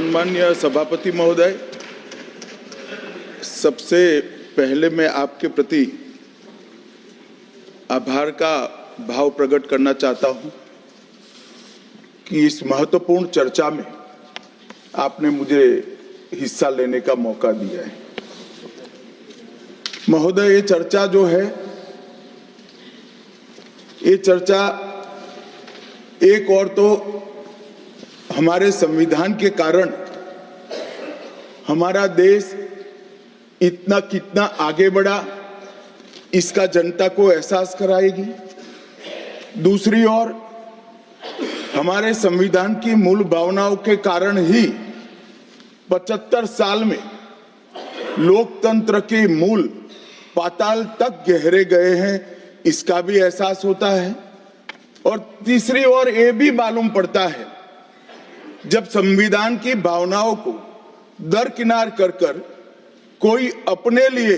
सम्मान्य सभापति महोदय, सबसे पहले मैं आपके प्रति आभार का भाव प्रकट करना चाहता हूं कि इस महत्वपूर्ण चर्चा में आपने मुझे हिस्सा लेने का मौका दिया है। महोदय, ये चर्चा जो है, ये चर्चा एक और तो हमारे संविधान के कारण हमारा देश इतना कितना आगे बढ़ा इसका जनता को एहसास कराएगी। दूसरी ओर हमारे संविधान की मूल भावनाओं के कारण ही 75 साल में लोकतंत्र के मूल पाताल तक गहरे गए हैं, इसका भी एहसास होता है। और तीसरी ओर ये भी मालूम पड़ता है, जब संविधान की भावनाओं को दरकिनार कर कर कोई अपने लिए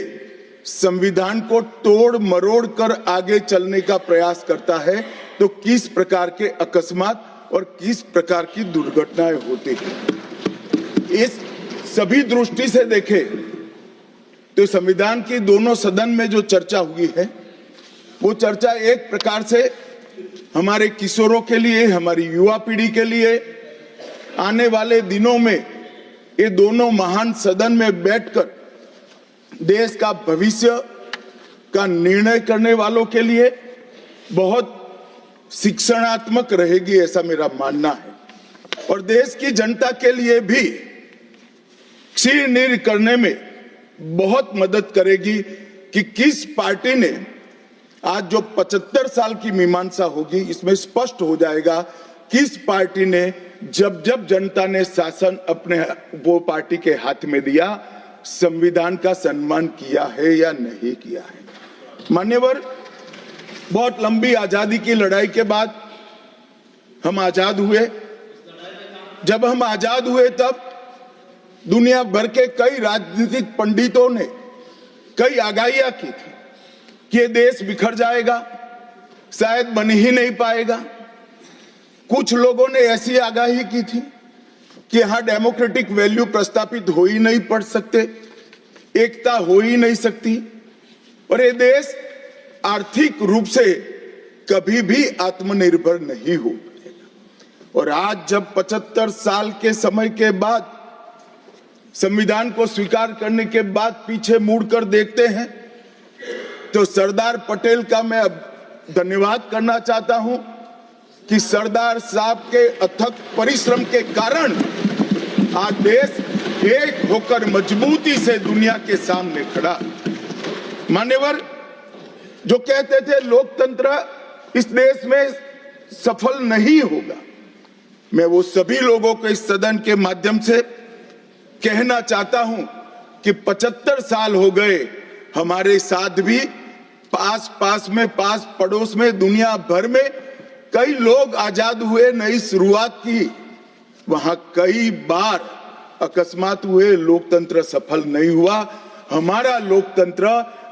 संविधान को तोड़ मरोड़ कर आगे चलने का प्रयास करता है, तो किस प्रकार के अकस्मात और किस प्रकार की दुर्घटनाएं होती हैं। इस सभी दृष्टि से देखें तो संविधान की दोनों सदन में जो चर्चा हुई है, वो चर्चा एक प्रकार से हमारे किशोरों के लिए, हमारी युवा पीढ़ी के लिए आने वाले दिनों में ये दोनों महान सदन में बैठकर देश का भविष्य का निर्णय करने वालों के लिए बहुत शिक्षणात्मक रहेगी, ऐसा मेरा मानना है। और देश की जनता के लिए भी क्षीण करने में बहुत मदद करेगी कि किस पार्टी ने आज जो 75 साल की मीमांसा होगी, इसमें स्पष्ट हो जाएगा किस पार्टी ने जब जब जनता ने शासन अपने वो पार्टी के हाथ में दिया, संविधान का सम्मान किया है या नहीं किया है। मान्यवर, बहुत लंबी आजादी की लड़ाई के बाद हम आजाद हुए। जब हम आजाद हुए तब दुनिया भर के कई राजनीतिक पंडितों ने कई आगाहियां की थी कि ये देश बिखर जाएगा, शायद बन ही नहीं पाएगा। कुछ लोगों ने ऐसी आगाही की थी कि यहां डेमोक्रेटिक वैल्यू प्रस्तापित हो ही नहीं पड़ सकते, एकता हो ही नहीं सकती, और ये देश आर्थिक रूप से कभी भी आत्मनिर्भर नहीं हो पाएगा। और आज जब 75 साल के समय के बाद संविधान को स्वीकार करने के बाद पीछे मुड़कर देखते हैं, तो सरदार पटेल का मैं धन्यवाद करना चाहता हूं कि सरदार साहब के अथक परिश्रम के कारण आज देश एक होकर मजबूती से दुनिया के सामने खड़ा। मान्यवर, जो कहते थे लोकतंत्र इस देश में सफल नहीं होगा, मैं वो सभी लोगों को इस सदन के माध्यम से कहना चाहता हूं कि 75 साल हो गए, हमारे साथ भी पास पड़ोस में दुनिया भर में कई लोग आजाद हुए, नई शुरुआत की, वहां कई बार अकस्मात हुए, लोकतंत्र सफल नहीं हुआ। हमारा लोकतंत्र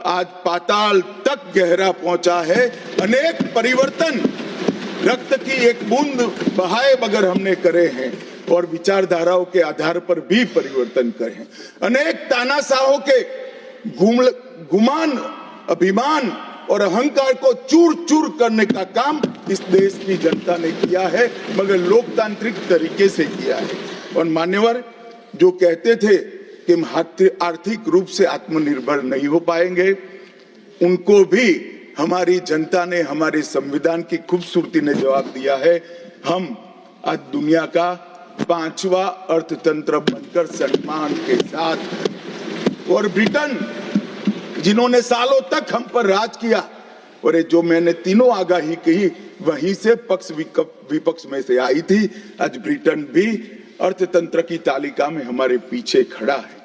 आज पाताल तक गहरा पहुंचा है। अनेक परिवर्तन रक्त की एक बूंद बहाए बगैर हमने करे हैं, और विचारधाराओं के आधार पर भी परिवर्तन करे हैं। अनेक तानाशाहों के गुमान, अभिमान और अहंकार को चूर चूर करने का काम इस देश की जनता ने किया है, मगर लोकतांत्रिक तरीके से किया है। और मान्यवर, जो कहते थे कि हम आर्थिक रूप से आत्मनिर्भर नहीं हो पाएंगे, उनको भी हमारी जनता ने, हमारे संविधान की खूबसूरती ने जवाब दिया है। हम आज दुनिया का 5वां अर्थतंत्र बनकर सम्मान के साथ, और ब्रिटेन जिन्होंने सालों तक हम पर राज किया, और ये जो मैंने तीनों आगाही कही वहीं से पक्ष विपक्ष में से आई थी, आज ब्रिटेन भी अर्थतंत्र की तालिका में हमारे पीछे खड़ा है।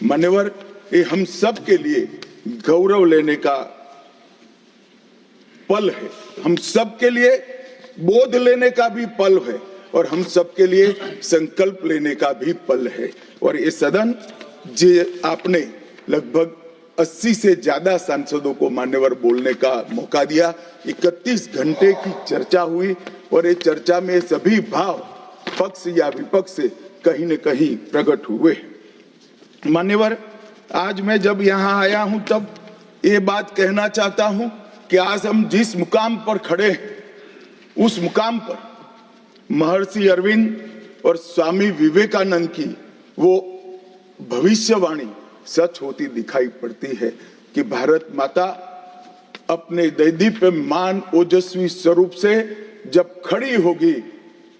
मान्यवर, ये हम सब के लिए गौरव लेने का पल है, हम सब के लिए बोध लेने का भी पल है, और हम सब के लिए संकल्प लेने का भी पल है। और ये सदन जे आपने लगभग 80 से ज्यादा सांसदों को मान्यवर बोलने का मौका दिया, 31 घंटे की चर्चा हुई, और ये चर्चा में सभी भाव पक्ष या विपक्ष से कहीं न कहीं प्रकट हुए। मान्यवर, आज मैं जब यहाँ आया हूं तब ये बात कहना चाहता हूं कि आज हम जिस मुकाम पर खड़े हैं उस मुकाम पर महर्षि अरविंद और स्वामी विवेकानंद की वो भविष्यवाणी सच होती दिखाई पड़ती है कि भारत माता अपने दैदीप्यमान ओजस्वी स्वरूप से जब खड़ी होगी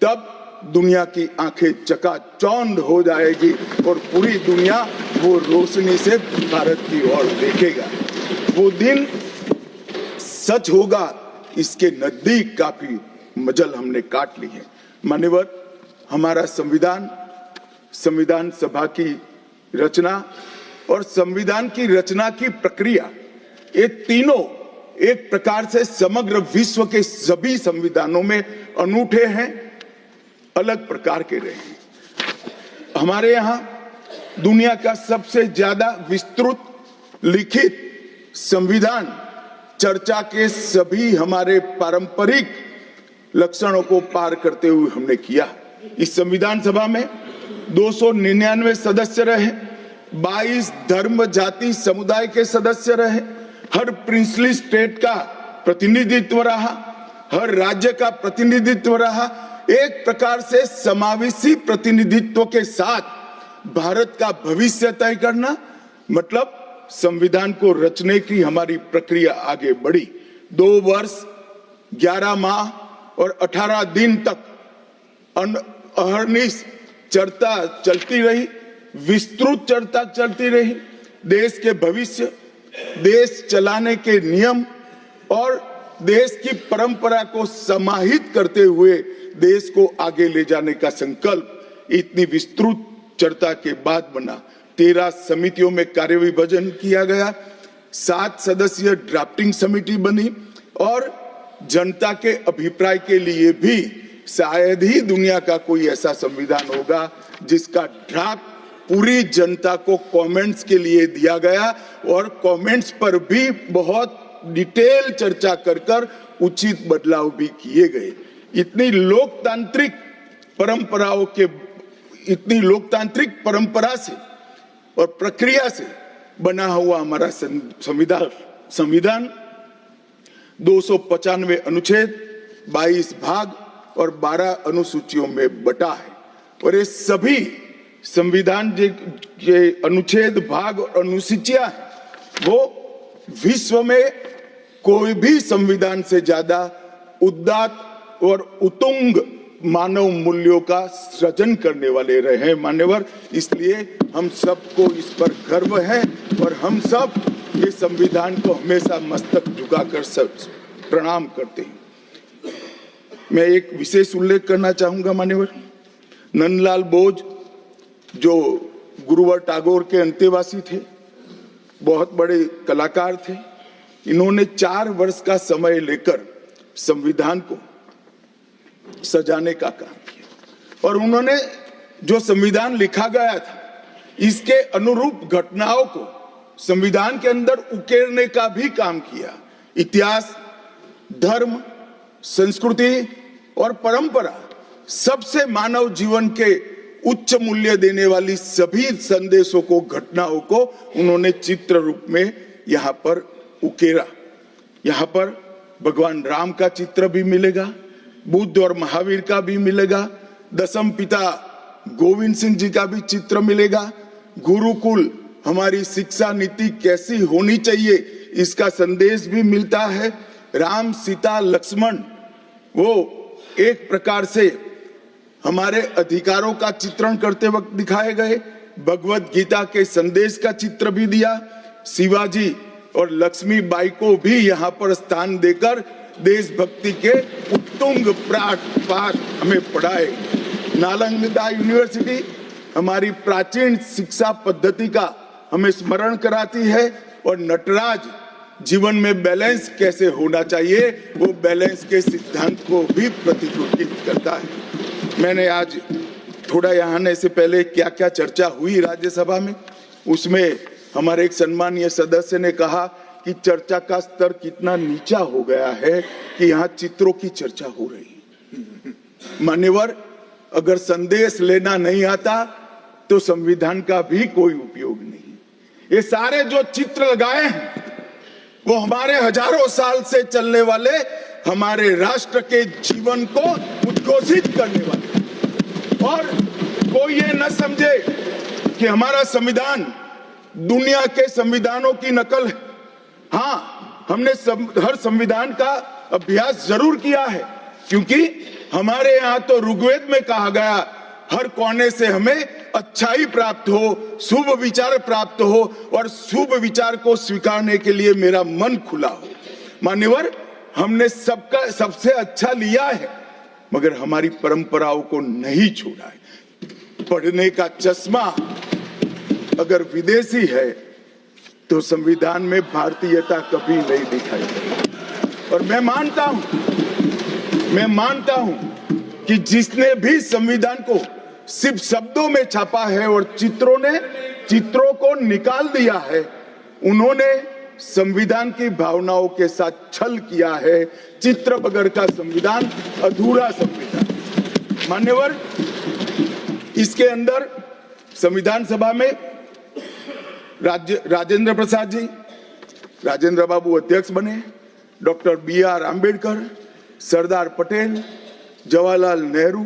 तब दुनिया की आंखें चकाचौंध हो जाएगी और पूरी दुनिया वो रोशनी से भारत की ओर देखेगा। वो दिन सच होगा, इसके नजदीक काफी मजल हमने काट ली है। मान्यवर, हमारा संविधान सभा की रचना और संविधान की रचना की प्रक्रिया, ये तीनों एक प्रकार से समग्र विश्व के सभी संविधानों में अनूठे हैं, अलग प्रकार के रहे हैं। हमारे यहाँ दुनिया का सबसे ज्यादा विस्तृत लिखित संविधान चर्चा के सभी हमारे पारंपरिक लक्षणों को पार करते हुए हमने किया। इस संविधान सभा में 299 सदस्य रहे, 22 धर्म जाति समुदाय के सदस्य रहे, हर प्रिंसली स्टेट का प्रतिनिधित्व रहा, हर राज्य का प्रतिनिधित्व रहा। एक प्रकार से समावेशी प्रतिनिधित्व के साथ भारत का भविष्य तय करना, मतलब संविधान को रचने की हमारी प्रक्रिया आगे बढ़ी। 2 वर्ष 11 माह और 18 दिन तक अहर्निश चर्चा चलती रही, विस्तृत चर्चा चलती रही। देश के भविष्य, देश चलाने के नियम और देश की परंपरा को समाहित करते हुए देश को आगे ले जाने का संकल्प इतनी विस्तृत चर्चा के बाद बना। 13 समितियों में कार्य विभाजन किया गया, 7 सदस्यीय ड्राफ्टिंग समिति बनी और जनता के अभिप्राय के लिए भी शायद ही दुनिया का कोई ऐसा संविधान होगा जिसका ड्राफ्ट पूरी जनता को कमेंट्स के लिए दिया गया और कमेंट्स पर भी बहुत डिटेल चर्चा कर उचित बदलाव भी किए गए। इतनी लोकतांत्रिक परंपरा से और प्रक्रिया से बना हुआ हमारा संविधान 295 अनुच्छेद, 22 भाग और 12 अनुसूचियों में बटा है और ये सभी संविधान के अनुच्छेद, भाग और अनुसूचियां हैं वो विश्व में कोई भी संविधान से ज्यादा उदात्त और उत्तुंग मानव मूल्यों का सृजन करने वाले रहे हैं। मान्यवर, इसलिए हम सबको इस पर गर्व है और हम सब ये संविधान को हमेशा मस्तक झुकाकर सब प्रणाम करते हैं। मैं एक विशेष उल्लेख करना चाहूंगा मान्यवर, नंदलाल बोस जो गुरुवर टैगोर के अंतेवासी थे, बहुत बड़े कलाकार थे। इन्होंने 4 वर्ष का समय लेकर संविधान को सजाने का काम किया और उन्होंने जो संविधान लिखा गया था इसके अनुरूप घटनाओं को संविधान के अंदर उकेरने का भी काम किया। इतिहास, धर्म, संस्कृति और परंपरा, सबसे मानव जीवन के उच्च मूल्य देने वाली सभी संदेशों को, घटनाओं को उन्होंने चित्र रूप में यहाँ पर उकेरा। यहाँ पर भगवान राम का चित्र भी मिलेगा, बुद्ध और महावीर का भी मिलेगा, दशम पिता गोविंद सिंह जी का भी चित्र मिलेगा। गुरुकुल, हमारी शिक्षा नीति कैसी होनी चाहिए इसका संदेश भी मिलता है। राम, सीता, लक्ष्मण वो एक प्रकार से हमारे अधिकारों का चित्रण करते वक्त दिखाए गए। भगवत गीता के संदेश का चित्र भी दिया। शिवाजी और लक्ष्मीबाई को भी यहाँ पर स्थान देकर देशभक्ति के उत्तुंग पाठ हमें पढ़ाए। नालंदा यूनिवर्सिटी हमारी प्राचीन शिक्षा पद्धति का हमें स्मरण कराती है और नटराज जीवन में बैलेंस कैसे होना चाहिए वो बैलेंस के सिद्धांत को भी प्रतिरूपित करता है। मैंने आज थोड़ा यहाँ आने से पहले क्या क्या चर्चा हुई राज्यसभा में, उसमें हमारे एक सम्मानीय सदस्य ने कहा कि चर्चा का स्तर कितना नीचा हो गया है कि यहाँ चित्रों की चर्चा हो रही है। मान्यवर, अगर संदेश लेना नहीं आता तो संविधान का भी कोई उपयोग नहीं। ये सारे जो चित्र लगाए हैं वो हमारे हजारों साल से चलने वाले हमारे राष्ट्र के जीवन को उद्घोषित करने वाले। और कोई ये न समझे कि हमारा संविधान दुनिया के संविधानों की नकल है। हाँ, हमने हर संविधान का अभ्यास जरूर किया है, क्योंकि हमारे यहाँ तो ऋग्वेद में कहा गया हर कोने से हमें अच्छाई प्राप्त हो, शुभ विचार प्राप्त हो और शुभ विचार को स्वीकारने के लिए मेरा मन खुला हो। मान्यवर, हमने सबका सबसे अच्छा लिया है, मगर हमारी परंपराओं को नहीं छोड़ा है। पढ़ने का चश्मा अगर विदेशी है तो संविधान में भारतीयता कभी नहीं दिखाई देती। और मैं मानता हूं कि जिसने भी संविधान को सिर्फ शब्दों में छापा है और चित्रों को निकाल दिया है, उन्होंने संविधान की भावनाओं के साथ छल किया है। चित्र बगैर का संविधान अधूरा संविधान। मान्यवर, इसके अंदर संविधान सभा में राजेंद्र प्रसाद जी, राजेंद्र बाबू अध्यक्ष बने, डॉक्टर BR आंबेडकर, सरदार पटेल, जवाहरलाल नेहरू,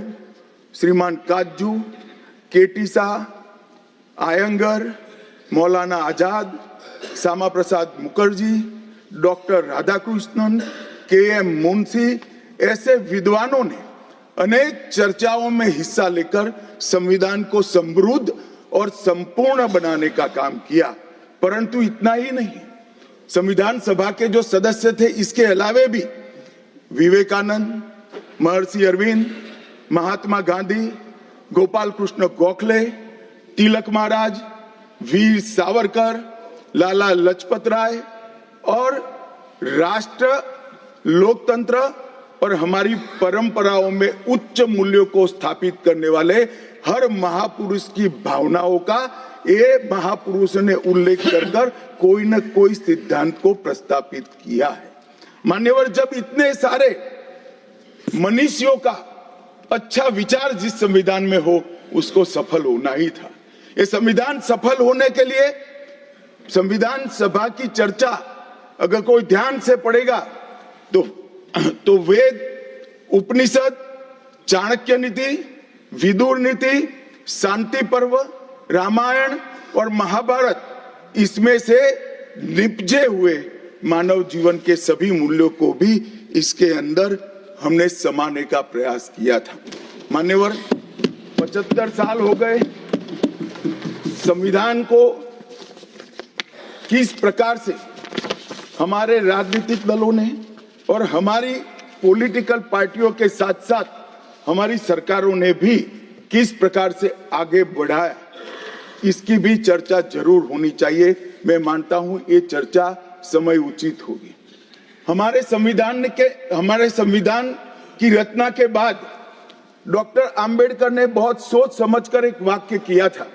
श्रीमान काजू, KT Shah, Iyengar, Maulana Azad, Shyama Prasad Mukherjee, doctor Radhakrishnan, KM Munshi, ऐसे विद्वानों ने अनेक चर्चाओं में हिस्सा लेकर संविधान को समृद्ध और संपूर्ण बनाने का काम किया। परंतु इतना ही नहीं, संविधान सभा के जो सदस्य थे, इसके अलावे भी विवेकानंद, महर्षि अरविंद, महात्मा गांधी, गोपाल कृष्ण गोखले, तिलक महाराज, वीर सावरकर, लाला लजपत राय और राष्ट्र, लोकतंत्र और हमारी परंपराओं में उच्च मूल्यों को स्थापित करने वाले हर महापुरुष की भावनाओं का ये महापुरुष ने उल्लेख कर कोई न कोई सिद्धांत को प्रस्तापित किया है। मान्यवर, जब इतने सारे मनुष्यों का अच्छा विचार जिस संविधान में हो, उसको सफल होना ही था। ये संविधान सफल होने के लिए संविधान सभा की चर्चा अगर कोई ध्यान से पढ़ेगा तो वेद, उपनिषद, चाणक्य नीति, विदुर नीति, शांति पर्व, रामायण और महाभारत, इसमें से निपजे हुए मानव जीवन के सभी मूल्यों को भी इसके अंदर हमने समाने का प्रयास किया था। मान्यवर, 75 साल हो गए संविधान को किस प्रकार से हमारे राजनीतिक दलों ने और हमारी पॉलिटिकल पार्टियों के साथ साथ हमारी सरकारों ने भी किस प्रकार से आगे बढ़ाया, इसकी भी चर्चा जरूर होनी चाहिए। मैं मानता हूं ये चर्चा समय उचित होगी। हमारे संविधान की रचना के बाद डॉक्टर आंबेडकर ने बहुत सोच समझकर एक वाक्य किया था।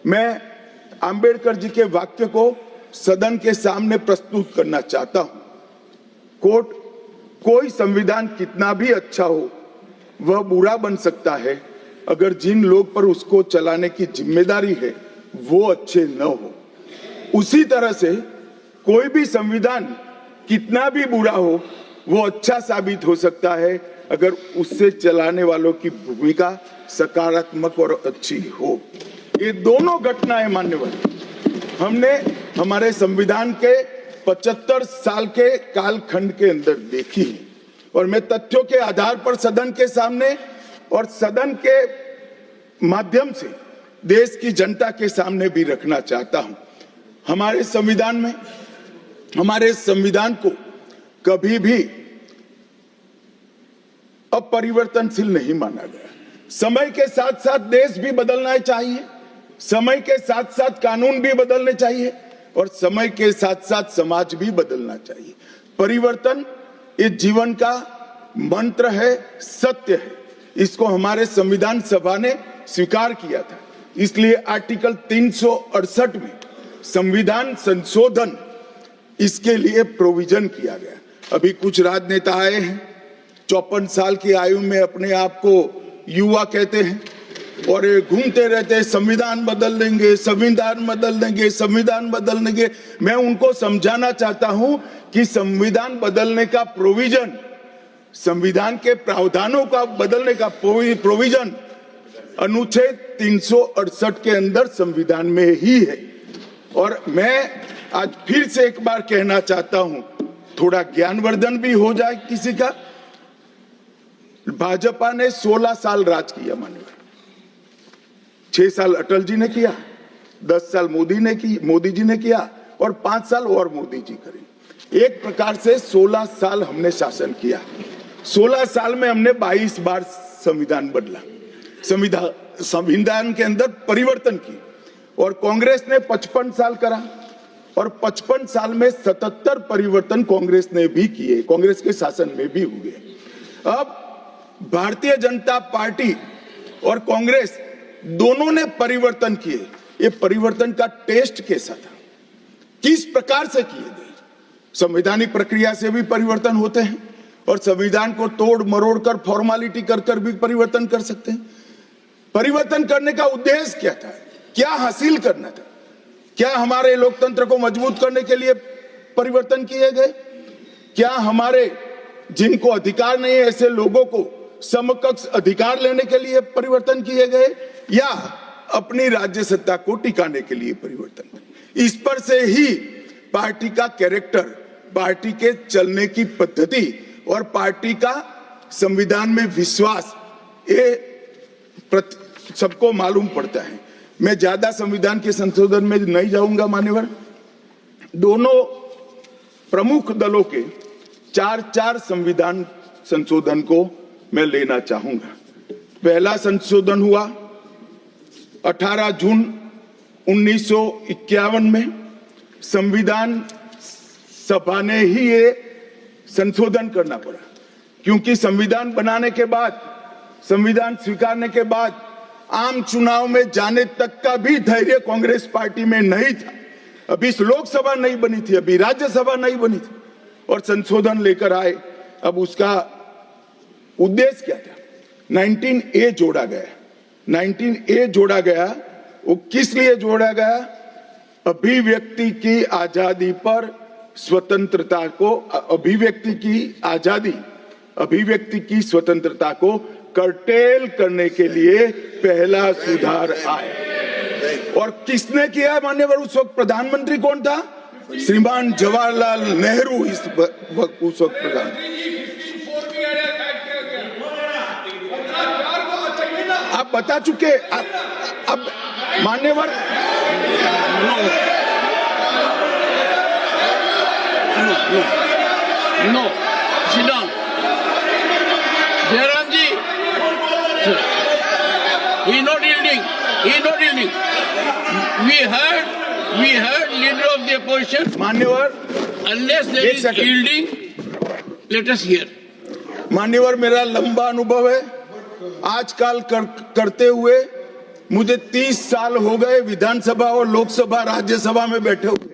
मैं आंबेडकर जी के वाक्य को सदन के सामने प्रस्तुत करना चाहता हूं। कोट, कोई संविधान कितना भी अच्छा हो, वह बुरा बन सकता है अगर जिन लोग पर उसको चलाने की जिम्मेदारी है वो अच्छे न हो। उसी तरह से कोई भी संविधान कितना भी बुरा हो, वो अच्छा साबित हो सकता है अगर उससे चलाने वालों की भूमिका सकारात्मक और अच्छी हो। ये दोनों घटनाएं मान्यवर हमने हमारे संविधान के 75 साल के कालखंड के अंदर देखी और मैं तथ्यों के आधार पर सदन के सामने और सदन के माध्यम से देश की जनता के सामने भी रखना चाहता हूं। हमारे संविधान को कभी भी अपरिवर्तनशील नहीं माना गया। समय के साथ साथ देश भी बदलना चाहिए, समय के साथ साथ कानून भी बदलने चाहिए और समय के साथ साथ समाज भी बदलना चाहिए। परिवर्तन इस जीवन का मंत्र है, सत्य है। इसको हमारे संविधान सभा ने स्वीकार किया था। इसलिए आर्टिकल 368 में संविधान संशोधन, इसके लिए प्रोविजन किया गया। अभी कुछ राजनेता आए हैं, 54 साल की आयु में अपने आप को युवा कहते हैं और ये घूमते रहते हैं, संविधान बदल देंगे, संविधान बदल देंगे, संविधान बदल देंगे। मैं उनको समझाना चाहता हूं कि संविधान बदलने का प्रोविजन, संविधान के प्रावधानों का बदलने का प्रोविजन अनुच्छेद 368 के अंदर संविधान में ही है। और मैं आज फिर से एक बार कहना चाहता हूं, थोड़ा ज्ञानवर्धन भी हो जाए किसी का। भाजपा ने 16 साल राज किया, माननीय 6 साल अटल जी ने किया, 10 साल मोदी जी ने किया और 5 साल और मोदी जी करें। एक प्रकार से 16 साल हमने शासन किया। 16 साल में हमने 22 बार संविधान बदला, संविधान के अंदर परिवर्तन की। और कांग्रेस ने 55 साल करा और 55 साल में 77 परिवर्तन कांग्रेस ने भी किए, कांग्रेस के शासन में भी हुए। अब भारतीय जनता पार्टी और कांग्रेस दोनों ने परिवर्तन किए। ये परिवर्तन का टेस्ट कैसा था, किस प्रकार से किए गए? संवैधानिक प्रक्रिया से भी परिवर्तन होते हैं और संविधान को तोड़ मरोड़ कर, फॉर्मेलिटी कर भी परिवर्तन कर सकते हैं। परिवर्तन करने का उद्देश्य क्या था, क्या हासिल करना था? क्या हमारे लोकतंत्र को मजबूत करने के लिए परिवर्तन किए गए? क्या हमारे जिनको अधिकार नहीं है ऐसे लोगों को समकक्ष अधिकार लेने के लिए परिवर्तन किए गए, या अपनी राज्य सत्ता को टिकाने के लिए परिवर्तन? इस पर से ही पार्टी का कैरेक्टर, पार्टी के चलने की पद्धति और पार्टी का संविधान में विश्वास, ये सबको मालूम पड़ता है। मैं ज्यादा संविधान के संशोधन में नहीं जाऊंगा मान्यवर। दोनों प्रमुख दलों के 4 संविधान संशोधन को मैं लेना चाहूंगा। पहला संशोधन हुआ 18 जून 1951 में। संविधान सभा ने ही ये संशोधन करना पड़ा, क्योंकि संविधान बनाने के बाद, संविधान स्वीकारने के बाद आम चुनाव में जाने तक का भी धैर्य कांग्रेस पार्टी में नहीं था। अभी लोकसभा नहीं बनी थी, अभी राज्यसभा नहीं बनी थी और संशोधन लेकर आए। अब उसका उद्देश्य क्या था? 19A जोड़ा गया। 19A जोड़ा गया, वो किस लिए जोड़ा गया? अभिव्यक्ति की आजादी पर स्वतंत्रता को, अभिव्यक्ति की आजादी, अभिव्यक्ति की स्वतंत्रता को कर्टेल करने के लिए पहला सुधार आया। और किसने किया मान्यवर? उस वक्त प्रधानमंत्री कौन था? श्रीमान जवाहरलाल नेहरू उस वक्त प्रधान। आप बता चुके। अब मान्यवर no sit down. Jairam ji, he not yielding. He not yielding. We heard leader of the opposition. मान्यवर, Unless there is yielding, let us hear. मान्यवर, मेरा लंबा अनुभव है आजकल करते हुए। मुझे 30 साल हो गए विधानसभा और लोकसभा राज्यसभा में बैठे हुए।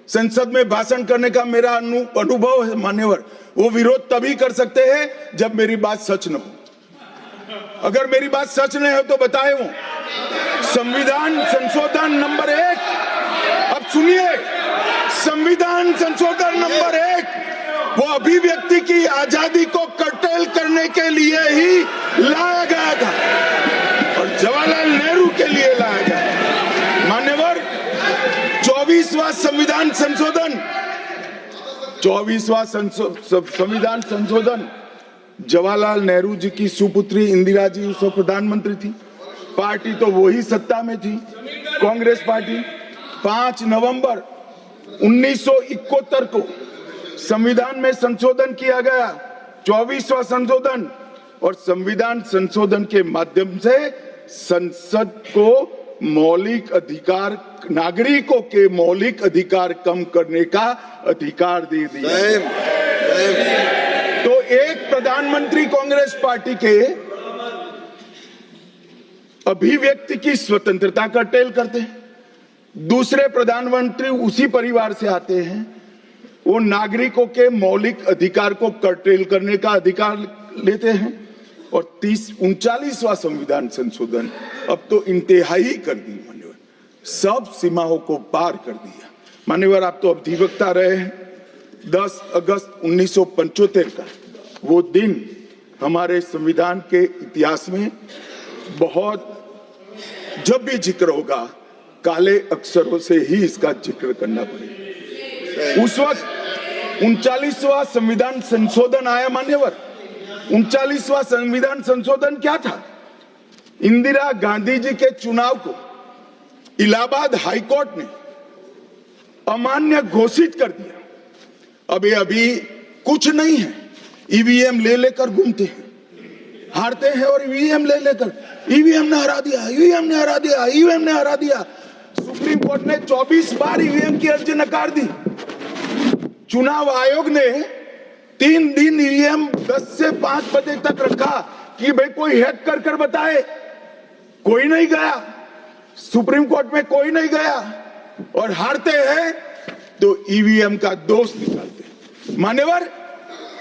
संसद में भाषण करने का मेरा अनुभव है मान्यवर। वो विरोध तभी कर सकते हैं जब मेरी बात सच न हो। अगर मेरी बात सच नहीं हो तो बताए वो। संविधान संशोधन नंबर 1, अब सुनिए, संविधान संशोधन नंबर 1 वो अभिव्यक्ति की आजादी को कर्टेल करने के लिए ही लाया गया था और जवाहरलाल नेहरू के लिए लाया गया। मान्यवर, 24वां संविधान संशोधन, 24वां संविधान संशोधन जवाहरलाल नेहरू जी की सुपुत्री इंदिरा जी उस वक्त प्रधानमंत्री थी। पार्टी तो वही सत्ता में थी, कांग्रेस पार्टी। 5 नवंबर 1971 को संविधान में संशोधन किया गया, 24वां संशोधन। और संविधान संशोधन के माध्यम से संसद को मौलिक अधिकार, नागरिकों के मौलिक अधिकार कम करने का अधिकार दे दिया। तो एक प्रधानमंत्री कांग्रेस पार्टी के अभिव्यक्ति की स्वतंत्रता का टेल करते हैं, दूसरे प्रधानमंत्री उसी परिवार से आते हैं, वो नागरिकों के मौलिक अधिकार को कर्टेल करने का अधिकार लेते हैं। और 39वां संविधान संशोधन अब तो इंतहाई कर दी मान्यवर, सब सीमाओं को पार कर दिया। मान्यवर, आप तो अधिवक्ता रहे हैं। 10 अगस्त 1975 का वो दिन हमारे संविधान के इतिहास में बहुत, जब भी जिक्र होगा काले अक्षरों से ही इसका जिक्र करना पड़ेगा। उस वक्त 39वां संविधान संशोधन आया मान्यवर। 39वां संविधान संशोधन क्या था? इंदिरा गांधी जी के चुनाव को इलाहाबाद हाईकोर्ट ने अमान्य घोषित कर दिया। अब ये अभी कुछ नहीं है, ईवीएम ले लेकर घूमते हैं, हारते हैं और ईवीएम ले लेकर, ईवीएम ने हरा दिया, ईवीएम ने हरा दिया, ईवीएम ने हरा दिया। सुप्रीम कोर्ट ने 24 बार ईवीएम की अर्जी नकार दी। चुनाव आयोग ने 3 दिन ईवीएम 10 से 5 बजे तक रखा कि भाई कोई हैक कर कर बताए। कोई नहीं गया, सुप्रीम कोर्ट में कोई नहीं गया, और हारते हैं तो ईवीएम का दोष निकालते। मान्यवर,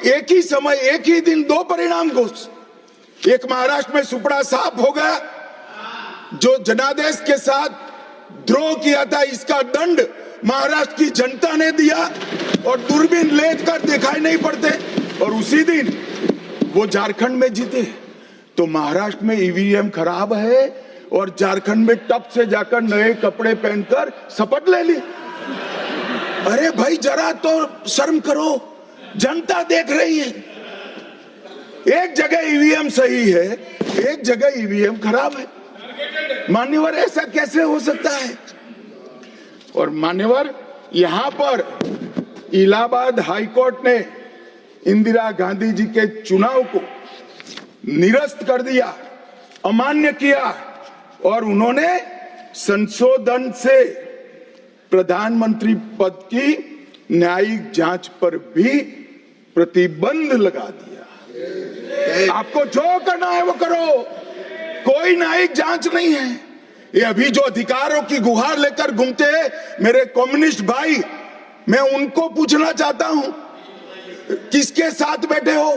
एक ही समय, एक ही दिन 2 परिणाम घोषित। एक महाराष्ट्र में सुपड़ा साफ हो गया, जो जनादेश के साथ द्रोह किया था, इसका दंड महाराष्ट्र की जनता ने दिया और दूरबीन लेकर दिखाई नहीं पड़ते, और उसी दिन वो झारखंड में जीते। तो महाराष्ट्र में ईवीएम खराब है और झारखंड में टप से जाकर नए कपड़े पहनकर शपथ ले ली। अरे भाई, जरा तो शर्म करो, जनता देख रही है। एक जगह ईवीएम सही है, एक जगह ईवीएम खराब है। मान्यवर, ऐसा कैसे हो सकता है? और मान्यवर, यहां पर इलाहाबाद हाईकोर्ट ने इंदिरा गांधी जी के चुनाव को निरस्त कर दिया, अमान्य किया, और उन्होंने संशोधन से प्रधानमंत्री पद की न्यायिक जांच पर भी प्रतिबंध लगा दिया। आपको जो करना है वो करो, कोई न्यायिक जांच नहीं है। ये अभी जो अधिकारों की गुहार लेकर घूमते हैं मेरे कम्युनिस्ट भाई, मैं उनको पूछना चाहता हूं, किसके साथ बैठे हो?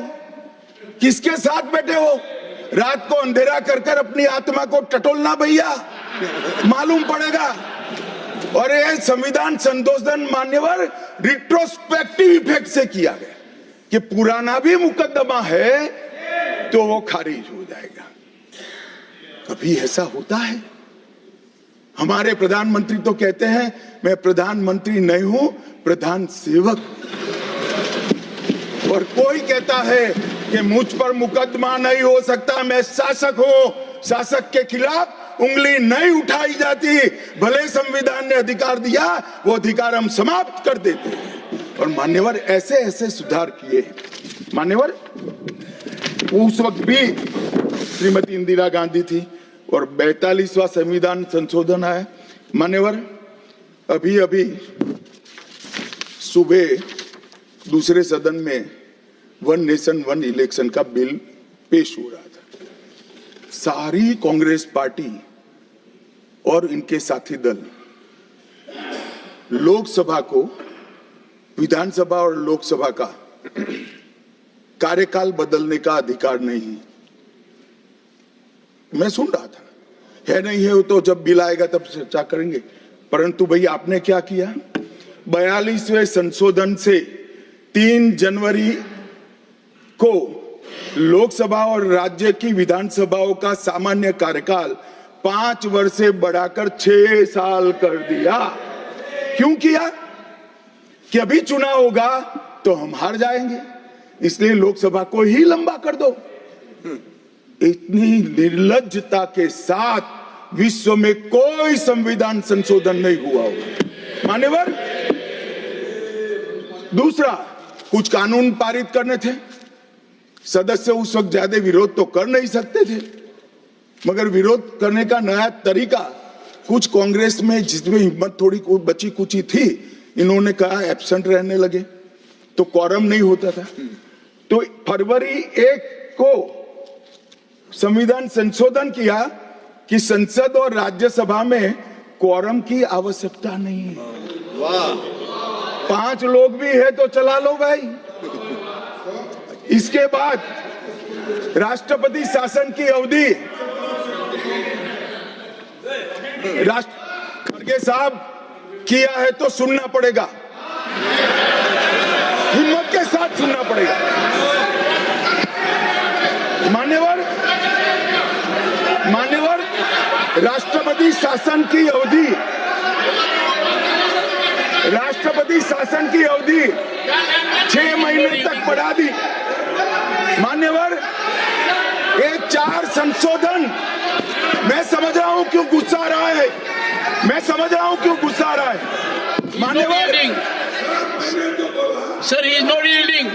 किसके साथ बैठे हो? रात को अंधेरा कर कर अपनी आत्मा को टटोलना भैया, मालूम पड़ेगा। और ये संविधान संशोधन मान्यवर रिट्रोस्पेक्टिव इफेक्ट से किया गया कि पुराना भी मुकदमा है तो वो खारिज हो जाएगा। कभी ऐसा होता है? हमारे प्रधानमंत्री तो कहते हैं मैं प्रधानमंत्री नहीं हूं, प्रधान सेवक। और कोई कहता है कि मुझ पर मुकदमा नहीं हो सकता, मैं शासक हूं, शासक के खिलाफ उंगली नहीं उठाई जाती। भले संविधान ने अधिकार दिया, वो अधिकार हम समाप्त कर देते हैं। और मान्यवर, ऐसे ऐसे सुधार किए। मान्यवर, उस वक्त भी श्रीमती इंदिरा गांधी थी और 42वां संविधान संशोधन आया। मान्यवर, अभी अभी सुबह दूसरे सदन में 1 नेशन 1 इलेक्शन का बिल पेश हो रहा था। सारी कांग्रेस पार्टी और इनके साथी दल लोकसभा को, विधानसभा और लोकसभा का कार्यकाल बदलने का अधिकार नहीं। मैं सुन रहा था, है नहीं है तो जब बिल आएगा तब चर्चा करेंगे। परंतु भाई, आपने क्या किया? 42वें संशोधन से 3 जनवरी को लोकसभा और राज्य की विधानसभाओं का सामान्य कार्यकाल 5 वर्ष से बढ़ाकर 6 साल कर दिया। क्यों किया? कि अभी चुनाव होगा तो हम हार जाएंगे, इसलिए लोकसभा को ही लंबा कर दो। इतनी निर्लज्जता के साथ विश्व में कोई संविधान संशोधन नहीं हुआ होगा। मान्यवर, दूसरा, कुछ कानून पारित करने थे। सदस्य उस वक्त ज्यादा विरोध तो कर नहीं सकते थे, मगर विरोध करने का नया तरीका कुछ कांग्रेस में, जिसमें हिम्मत थोड़ी बची कुची थी, इन्होंने कहा एब्सेंट रहने लगे तो क्वारम नहीं होता था। तो फरवरी 1 को संविधान संशोधन किया कि संसद और राज्यसभा में क्वारम की आवश्यकता नहीं है। वाह, 5 लोग भी है तो चला लो भाई। इसके बाद राष्ट्रपति शासन की अवधि, खड़गे साहब किया है तो सुनना पड़ेगा, हिम्मत के साथ सुनना पड़ेगा। मान्यवर, राष्ट्रपति शासन की अवधि, राष्ट्रपति शासन की अवधि 6 महीने तक बढ़ा दी। मान्यवर, ये 4 संशोधन, मैं समझ रहा हूं क्यों गुस्सा आ रहा है, मैं समझ रहा हूं क्यों गुस्सा आ रहा है। मान्यवर, sir, he is not yielding.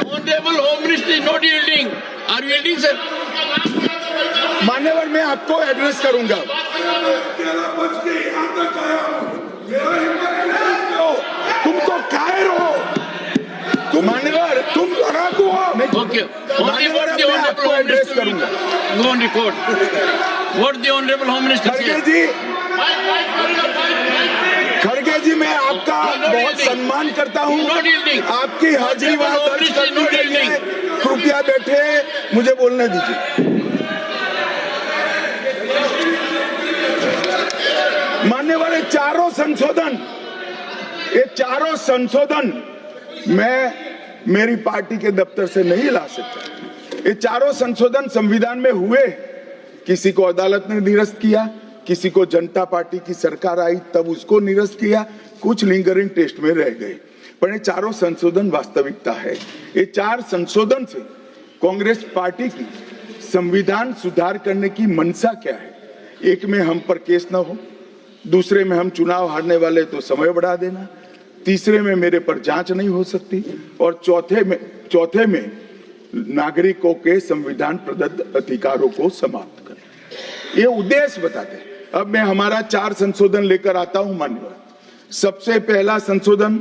Honorable Home Minister is not yielding. Are you yielding, sir? मान्यवर, मैं आपको एड्रेस करूंगा। तुम तो कायर हो, तुम मान्यवर, तुम लड़ाकू हो। Okay. मान्यवर, मैं आपको एड्रेस करूंगा। Go on record. What the Honorable Home Minister खड़गे said. जी, खड़गे जी, मैं आपका बहुत सम्मान करता हूं। आपकी हाजिरी वहां दर्ज करने के लिए कृपया बैठे, मुझे बोलने दीजिए। मान्यवर, ये चारों संशोधन मैं मेरी पार्टी के दफ्तर से नहीं ला सकता। ये चारों संशोधन संविधान में हुए, किसी को अदालत ने निरस्त किया, किसी को जनता पार्टी की सरकार आई तब उसको निरस्त किया, कुछ लिंगरिंग टेस्ट में रह गए, पर ये चारों संशोधन वास्तविकता है। ये 4 संशोधन से कांग्रेस पार्टी की संविधान सुधार करने की मंशा क्या है? एक में हम पर केस न हो, दूसरे में हम चुनाव हारने वाले तो समय बढ़ा देना, तीसरे में मेरे पर जांच नहीं हो सकती, और चौथे में नागरिकों के संविधान प्रदत्त अधिकारों को समाप्त करना। ये उद्देश्य बताते हैं। अब मैं हमारा 4 संशोधन लेकर आता हूं। मान्यवर, सबसे पहला संशोधन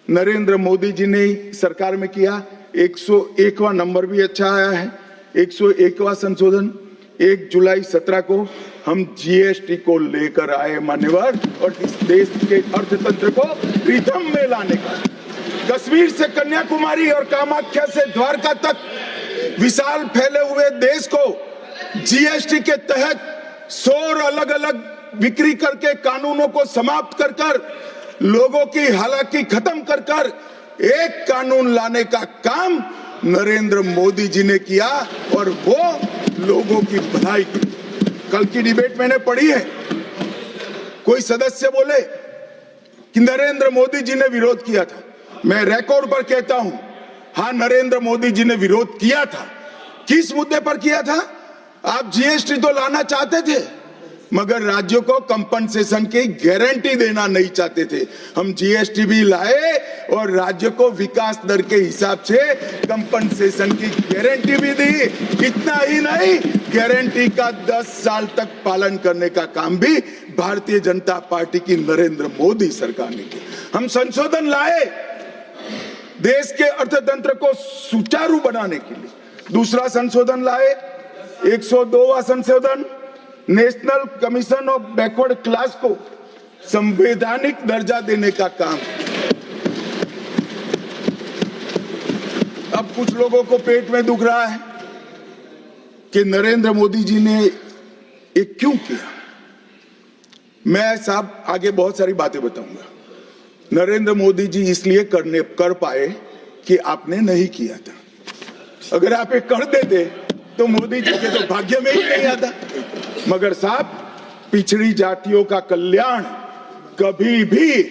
नरेंद्र मोदी जी ने सरकार में किया, 101वां नंबर भी अच्छा आया है। 101वां संशोधन 1 जुलाई 17 को हम जीएसटी को लेकर आए मान्यवर, और इस देश के अर्थतंत्र को रिदम में लाने का, कश्मीर से कन्याकुमारी और कामाख्या से द्वारका तक विशाल फैले हुए देश को जीएसटी के तहत 100 अलग अलग बिक्री करके कानूनों को समाप्त कर कर, लोगों की हालाकी खत्म कर कर एक कानून लाने का काम नरेंद्र मोदी जी ने किया, और वो लोगों की भलाई की। कल की डिबेट मैंने पढ़ी है, कोई सदस्य बोले कि नरेंद्र मोदी जी ने विरोध किया था। मैं रिकॉर्ड पर कहता हूं, हाँ, नरेंद्र मोदी जी ने विरोध किया था। किस मुद्दे पर किया था? आप जीएसटी तो लाना चाहते थे, मगर राज्यों को कंपनसेशन की गारंटी देना नहीं चाहते थे। हम जीएसटी भी लाए और राज्यों को विकास दर के हिसाब से कंपनसेशन की गारंटी भी दी। इतना ही नहीं, गारंटी का 10 साल तक पालन करने का काम भी भारतीय जनता पार्टी की नरेंद्र मोदी सरकार ने किया। हम संशोधन लाए देश के अर्थतंत्र को सुचारू बनाने के लिए। दूसरा संशोधन लाए, 102वां संशोधन, national commission of backward class को संवैधानिक दर्जा देने का काम। अब कुछ लोगों को पेट में दुख रहा है कि नरेंद्र मोदी जी ने ये क्यों किया। मैं साहब आगे बहुत सारी बातें बताऊंगा। नरेंद्र मोदी जी इसलिए कर पाए कि आपने नहीं किया था। अगर आप ये कर देते तो मोदी जी के तो भाग्य में ही नहीं आता। मगर साहब, पिछड़ी जातियों का कल्याण कभी भी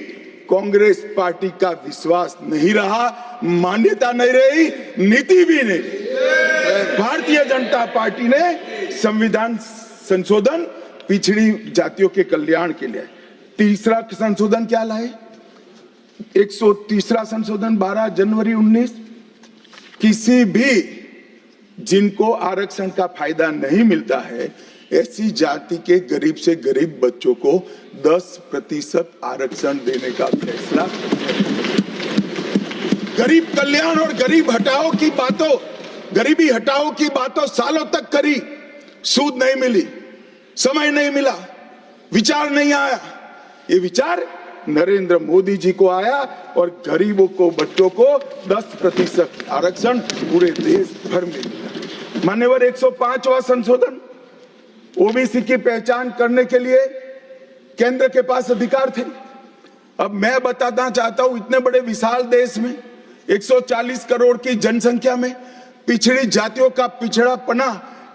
कांग्रेस पार्टी का विश्वास नहीं रहा, मान्यता नहीं रही, नीति भी नहीं। भारतीय जनता पार्टी ने संविधान संशोधन पिछड़ी जातियों के कल्याण के लिए। तीसरा संशोधन क्या लाए? 130वां संशोधन 12 जनवरी 19, किसी भी जिनको आरक्षण का फायदा नहीं मिलता है, ऐसी जाति के गरीब से गरीब बच्चों को 10% आरक्षण देने का फैसला। गरीब कल्याण और गरीब हटाओ की बातों, गरीबी हटाओ की बातों सालों तक करी, सूद नहीं मिली, समय नहीं मिला, विचार नहीं आया। ये विचार नरेंद्र मोदी जी को आया और गरीबों को, बच्चों को 10% आरक्षण पूरे देश भर में मिला। मान्यवर 105वां संशोधन, ओबीसी की पहचान करने के लिए केंद्र के पास अधिकार थे। अब मैं बताना चाहता हूं, इतने बड़े विशाल देश में 140 करोड़ की जनसंख्या में पिछड़ी जातियों का पिछड़ापना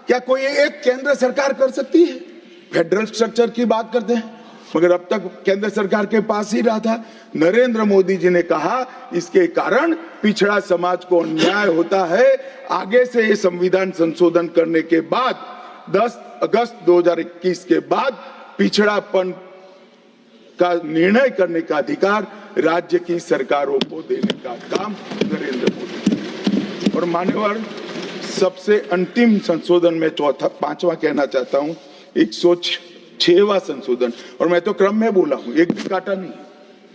क्या कोई एक केंद्र सरकार कर सकती है? फेडरल स्ट्रक्चर की बात करते हैं, मगर अब तक केंद्र सरकार के पास ही रहा था। नरेंद्र मोदी जी ने कहा इसके कारण पिछड़ा समाज को अन्याय होता है। आगे से ये संविधान संशोधन करने के बाद 10 अगस्त 2021 के बाद पिछड़ापन का निर्णय करने का अधिकार राज्य की सरकारों को देने का काम नरेंद्र मोदी। और मान्यवर सबसे अंतिम संशोधन में पांचवा कहना चाहता हूं, 106वां संशोधन, और मैं तो क्रम में बोला हूं, एक भी काटा नहीं।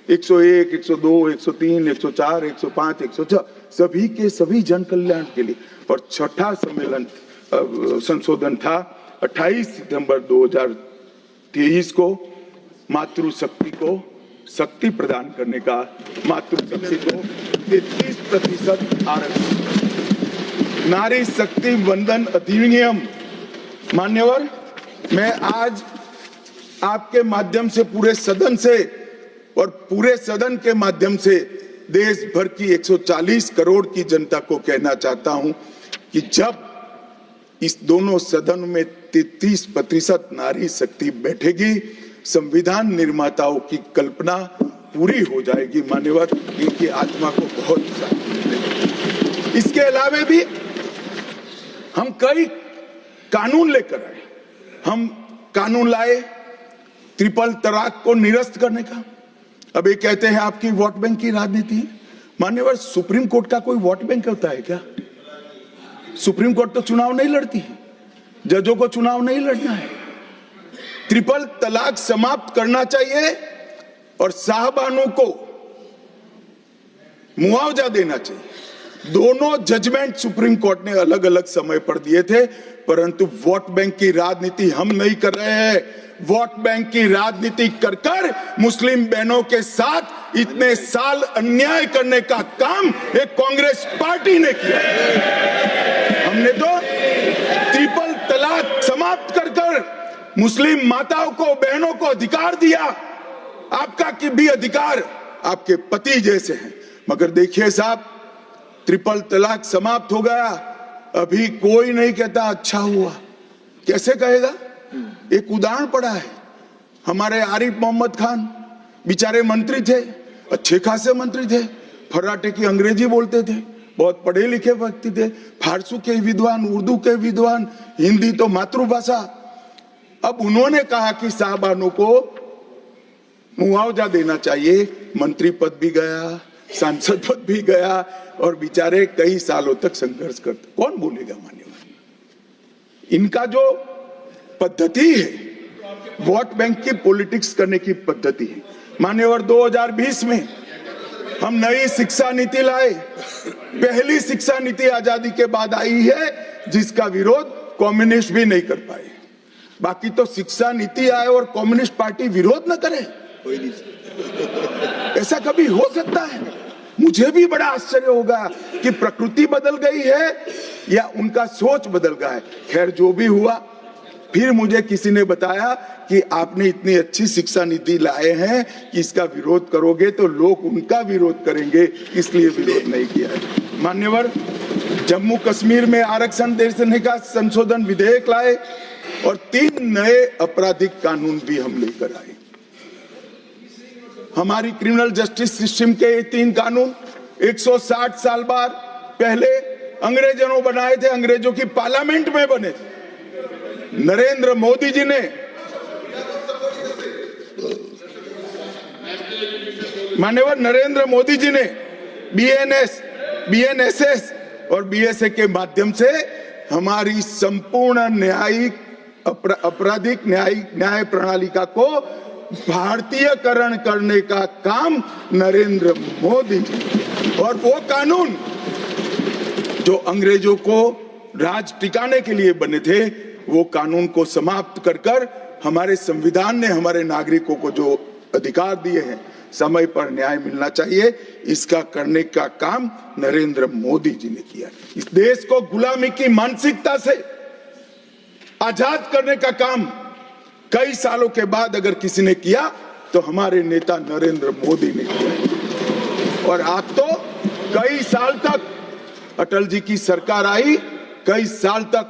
101, 102, 103, 104, 105, 106 सभी के सभी जन कल्याण के लिए। और छठा सम्मेलन संशोधन था 28 सितंबर 2023 को, मातृशक्ति को शक्ति प्रदान करने का, मातृशक्ति को 33% आरक्षण, नारी शक्ति वंदन अधिनियम। मान्यवर, मैं आज आपके माध्यम से पूरे सदन से और पूरे सदन के माध्यम से देश भर की 140 करोड़ की जनता को कहना चाहता हूं कि जब इस दोनों सदन में 33% नारी शक्ति बैठेगी, संविधान निर्माताओं की कल्पना पूरी हो जाएगी। मान्यवर, इनकी आत्मा को बहुत शांति मिलेगी। इसके अलावा भी हम कई कानून लेकर आए। हम कानून लाए ट्रिपल तलाक को निरस्त करने का। अब ये कहते हैं आपकी वोट बैंक की राजनीति है। मान्यवर, सुप्रीम कोर्ट का कोई वोट बैंक होता है क्या? सुप्रीम कोर्ट तो चुनाव नहीं लड़ती है, जजों को चुनाव नहीं लड़ना है। ट्रिपल तलाक समाप्त करना चाहिए और साहबानों को मुआवजा देना चाहिए। दोनों जजमेंट सुप्रीम कोर्ट ने अलग अलग समय पर दिए थे, परंतु वोट बैंक की राजनीति हम नहीं कर रहे हैं। वोट बैंक की राजनीति कर कर मुस्लिम बहनों के साथ इतने साल अन्याय करने का काम एक कांग्रेस पार्टी ने किया। हमने तो ट्रिपल तलाक समाप्त कर कर मुस्लिम माताओं को, बहनों को अधिकार दिया। आपका कि भी अधिकार आपके पति जैसे हैं, मगर देखिए साहब, ट्रिपल तलाक समाप्त हो गया, अभी कोई नहीं कहता अच्छा हुआ। कैसे कहेगा? एक उदाहरण पड़ा है, हमारे आरिफ मोहम्मद खान बेचारे मंत्री थे, अच्छे खासे मंत्री थे, फर्राटे की अंग्रेजी बोलते थे, बहुत पढ़े लिखे व्यक्ति थे, फारसी के विद्वान, उर्दू के विद्वान, हिंदी तो मातृभाषा। अब उन्होंने कहा कि साहबानों को मुआवजा देना चाहिए। मंत्री पद भी गया, सांसद पद भी गया, और बेचारे कई सालों तक संघर्ष करते। कौन बोलेगा? मान्यवर, इनका जो पद्धति है वोट बैंक की पॉलिटिक्स करने की पद्धति है। मान्यवर, 2020 में हम नई शिक्षा नीति लाए। पहली शिक्षा नीति आजादी के बाद आई है जिसका विरोध कम्युनिस्ट भी नहीं कर पाए। बाकी तो शिक्षा नीति आए और कम्युनिस्ट पार्टी विरोध न करे, ऐसा कभी हो सकता है? मुझे भी बड़ा आश्चर्य होगा कि प्रकृति बदल गई है या उनका सोच बदल गया है। खैर, जो भी हुआ, फिर मुझे किसी ने बताया कि आपने इतनी अच्छी शिक्षा नीति लाए हैं कि इसका विरोध करोगे तो लोग उनका विरोध करेंगे, इसलिए विरोध नहीं किया है। मान्यवर, जम्मू कश्मीर में आरक्षण देने का संशोधन विधेयक लाए और 3 नए आपराधिक कानून भी हम लेकर आए। हमारी क्रिमिनल जस्टिस सिस्टम के ये 3 कानून 160 साल बाद पहले अंग्रेजों ने बनाए थे, अंग्रेजों की पार्लियामेंट में बने थे। नरेंद्र मोदी जी ने, माननीय नरेंद्र मोदी जी ने बीएनएस, बीएनएसएस और बीएसए के माध्यम से हमारी संपूर्ण न्यायिक आपराधिक न्याय प्रणालिका को भारतीयकरण करने का काम नरेंद्र मोदी जी। और वो कानून जो अंग्रेजों को राज टिकाने के लिए बने थे, वो कानून को समाप्त कर कर हमारे संविधान ने हमारे नागरिकों को जो अधिकार दिए हैं, समय पर न्याय मिलना चाहिए। इसका करने का काम नरेंद्र मोदी जी ने किया। इस देश को गुलामी की मानसिकता से आजाद करने का काम कई सालों के बाद अगर किसी ने किया तो हमारे नेता नरेंद्र मोदी ने किया। और आप तो कई साल तक, अटल जी की सरकार आई, कई साल तक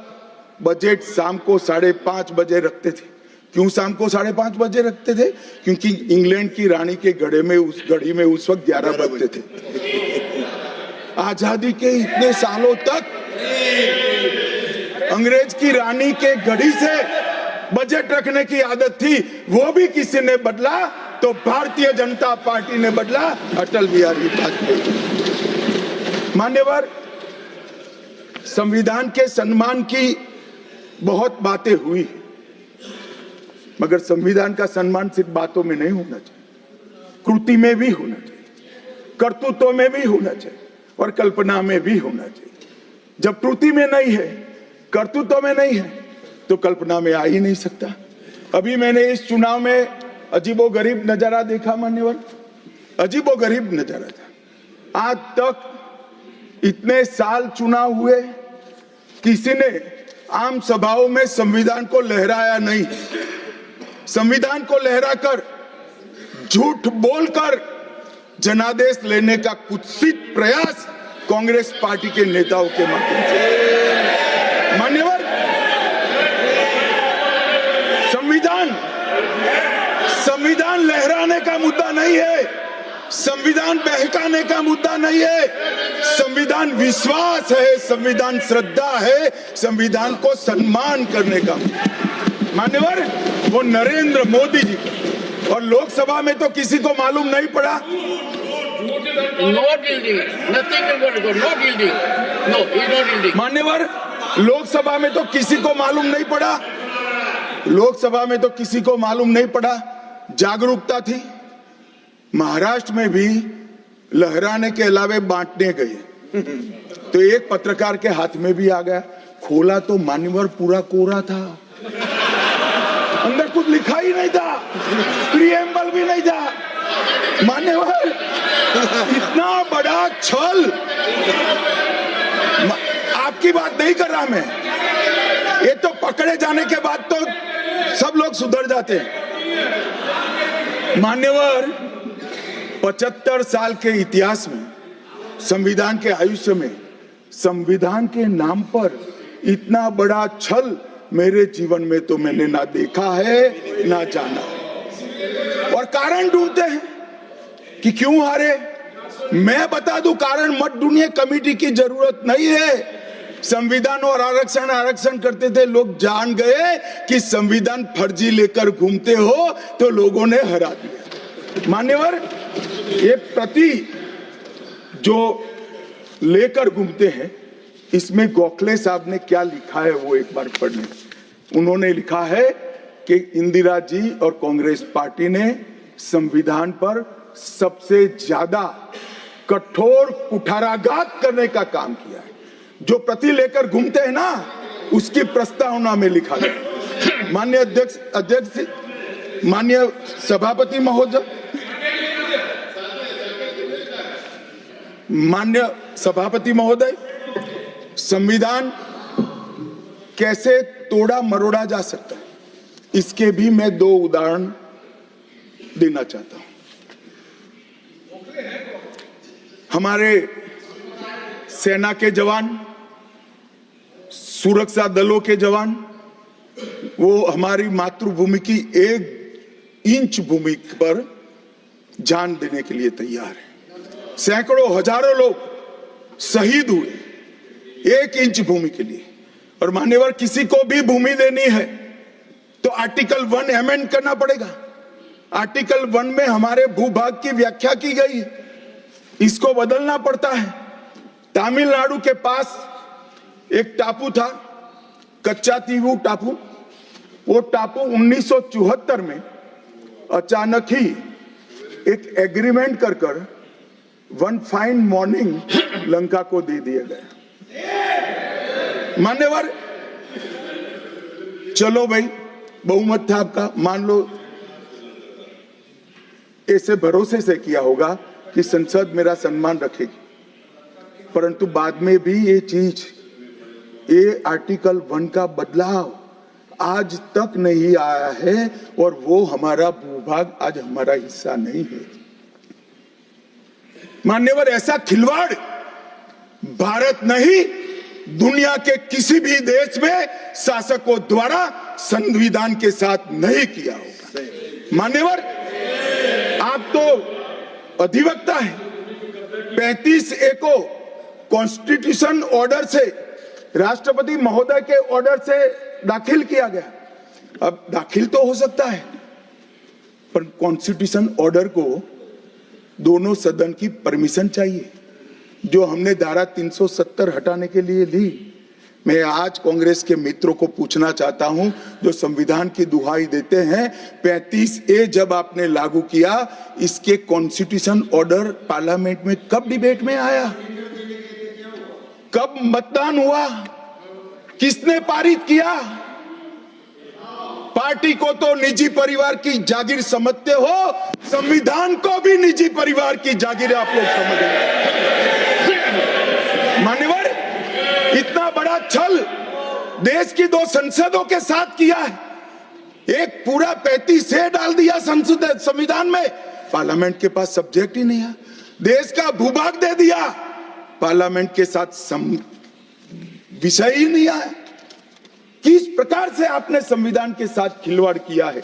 बजट शाम को 5:30 बजे रखते थे। क्यों शाम को 5:30 बजे रखते थे? क्योंकि इंग्लैंड की रानी के घड़ी में उस वक्त 11 बजते थे। आजादी के इतने सालों तक अंग्रेज की रानी के घड़ी से बजट रखने की आदत थी, वो भी किसी ने बदला तो भारतीय जनता पार्टी ने बदला, अटल बिहारी वाजपेयी। मान्यवर, संविधान के सम्मान की बहुत बातें हुई, मगर संविधान का सम्मान सिर्फ बातों में नहीं होना चाहिए, कृति में भी होना चाहिए, कर्तृत्व में भी होना चाहिए और कल्पना में भी होना चाहिए। जब कृति में नहीं है, कर्तृत्व में नहीं है, तो कल्पना में आ ही नहीं सकता। अभी मैंने इस चुनाव में अजीबोगरीब नजारा देखा मान्यवर, अजीबोगरीब नजारा था। आज तक इतने साल चुनाव हुए, किसी ने आम सभाओं में संविधान को लहराया नहीं। संविधान को लहराकर, झूठ बोलकर जनादेश लेने का कुत्सित प्रयास कांग्रेस पार्टी के नेताओं के माध्यम से। मान्यवर, संविधान लहराने का मुद्दा नहीं है, संविधान बहकाने का मुद्दा नहीं है। संविधान विश्वास है, संविधान श्रद्धा है, संविधान को सम्मान करने का। मान्यवर, वो नरेंद्र मोदी जी, और लोकसभा में तो किसी को मालूम नहीं पड़ा। मान्यवर, लोकसभा में तो किसी को मालूम नहीं पड़ा, लोकसभा में तो किसी को मालूम नहीं पड़ा। जागरूकता थी। महाराष्ट्र में भी लहराने के अलावे बांटने गए तो एक पत्रकार के हाथ में भी आ गया, खोला तो मान्यवर पूरा कोरा था, अंदर कुछ लिखा ही नहीं था, प्रीएम्बल भी नहीं था। मान्यवर, इतना बड़ा छल। आपकी बात नहीं कर रहा मैं, ये तो पकड़े जाने के बाद तो सब लोग सुधर जाते हैं। मान्यवर, 75 साल के इतिहास में, संविधान के आयुष्य में, संविधान के नाम पर इतना बड़ा छल मेरे जीवन में तो मैंने ना देखा है ना जाना। और कारण ढूंढते हैं कि क्यों हारे। मैं बता दूं, कारण मत ढूंढिए, कमेटी की जरूरत नहीं है। संविधान और आरक्षण करते थे, लोग जान गए कि संविधान फर्जी लेकर घूमते हो तो लोगों ने हरा दिया। मान्यवर, ये प्रति जो लेकर घूमते हैं, इसमें गोखले साहब ने क्या लिखा है वो एक बार पढ़ लें। उन्होंने लिखा है कि इंदिरा जी और कांग्रेस पार्टी ने संविधान पर सबसे ज्यादा कठोर कुठाराघात करने का काम किया है। जो प्रति लेकर घूमते हैं ना, उसकी प्रस्तावना में लिखा गया। माननीय अध्यक्ष, माननीय सभापति महोदय, माननीय सभापति महोदय, संविधान कैसे तोड़ा मरोड़ा जा सकता है, इसके भी मैं 2 उदाहरण देना चाहता हूं। हमारे सेना के जवान, सुरक्षा दलों के जवान, वो हमारी मातृभूमि की 1 इंच भूमि पर जान देने के लिए तैयार है। सैकड़ों हजारों लोग शहीद हुए 1 इंच भूमि के लिए। और मान्यवर, किसी को भी भूमि देनी है तो आर्टिकल 1 अमेंड करना पड़ेगा। आर्टिकल 1 में हमारे भूभाग की व्याख्या की गई है, इसको बदलना पड़ता है। तमिलनाडु के पास एक टापू था, कच्चा तीवू टापू। वो टापू 1974 में अचानक ही एक एग्रीमेंट कर वन फाइन मॉर्निंग लंका को दे दिया गया। मान्यवर, चलो भाई, बहुमत था आपका, मान लो, ऐसे भरोसे से किया होगा कि संसद मेरा सम्मान रखेगी, परंतु बाद में भी ये आर्टिकल 1 का बदलाव आज तक नहीं आया है और वो हमारा भूभाग आज हमारा हिस्सा नहीं है। मान्यवर, ऐसा खिलवाड़ भारत नहीं, दुनिया के किसी भी देश में शासकों द्वारा संविधान के साथ नहीं किया होगा। मान्यवर, आप तो अधिवक्ता है। 35A को कॉन्स्टिट्यूशन ऑर्डर से, राष्ट्रपति महोदय के ऑर्डर से दाखिल किया गया। अब दाखिल तो हो सकता है, पर कॉन्स्टिट्यूशन ऑर्डर को दोनों सदन की परमिशन चाहिए, जो हमने धारा 370 हटाने के लिए ली। मैं आज कांग्रेस के मित्रों को पूछना चाहता हूं, जो संविधान की दुहाई देते हैं, 35A जब आपने लागू किया, इसके कॉन्स्टिट्यूशन ऑर्डर पार्लियामेंट में कब डिबेट में आया, कब मतदान हुआ, किसने पारित किया? पार्टी को तो निजी परिवार की जागीर समझते हो, संविधान को भी निजी परिवार की जागीर आप लोग समझ रहे। मान्यवर, इतना बड़ा छल देश की 2 संसदों के साथ किया है। एक पूरा 35A डाल दिया संसद संविधान में, पार्लियामेंट के पास सब्जेक्ट ही नहीं है। देश का भूभाग दे दिया, पार्लियामेंट के साथ विषय ही नहीं आया। किस प्रकार से आपने संविधान के साथ खिलवाड़ किया है,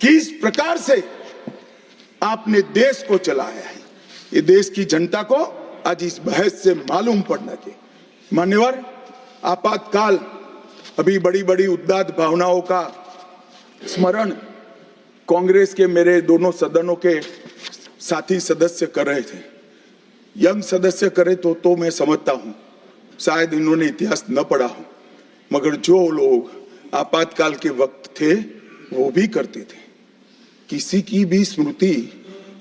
किस प्रकार से आपने देश को चलाया है, ये देश की जनता को आज इस बहस से मालूम पड़ना चाहिए। मान्यवर, आपातकाल, अभी बड़ी बड़ी उदात्त भावनाओं का स्मरण कांग्रेस के मेरे दोनों सदनों के साथी सदस्य कर रहे थे। यंग सदस्य करे तो मैं समझता हूं, शायद इन्होंने इतिहास न पढ़ा हो, मगर जो लोग आपातकाल के वक्त थे वो भी करते थे। किसी की भी स्मृति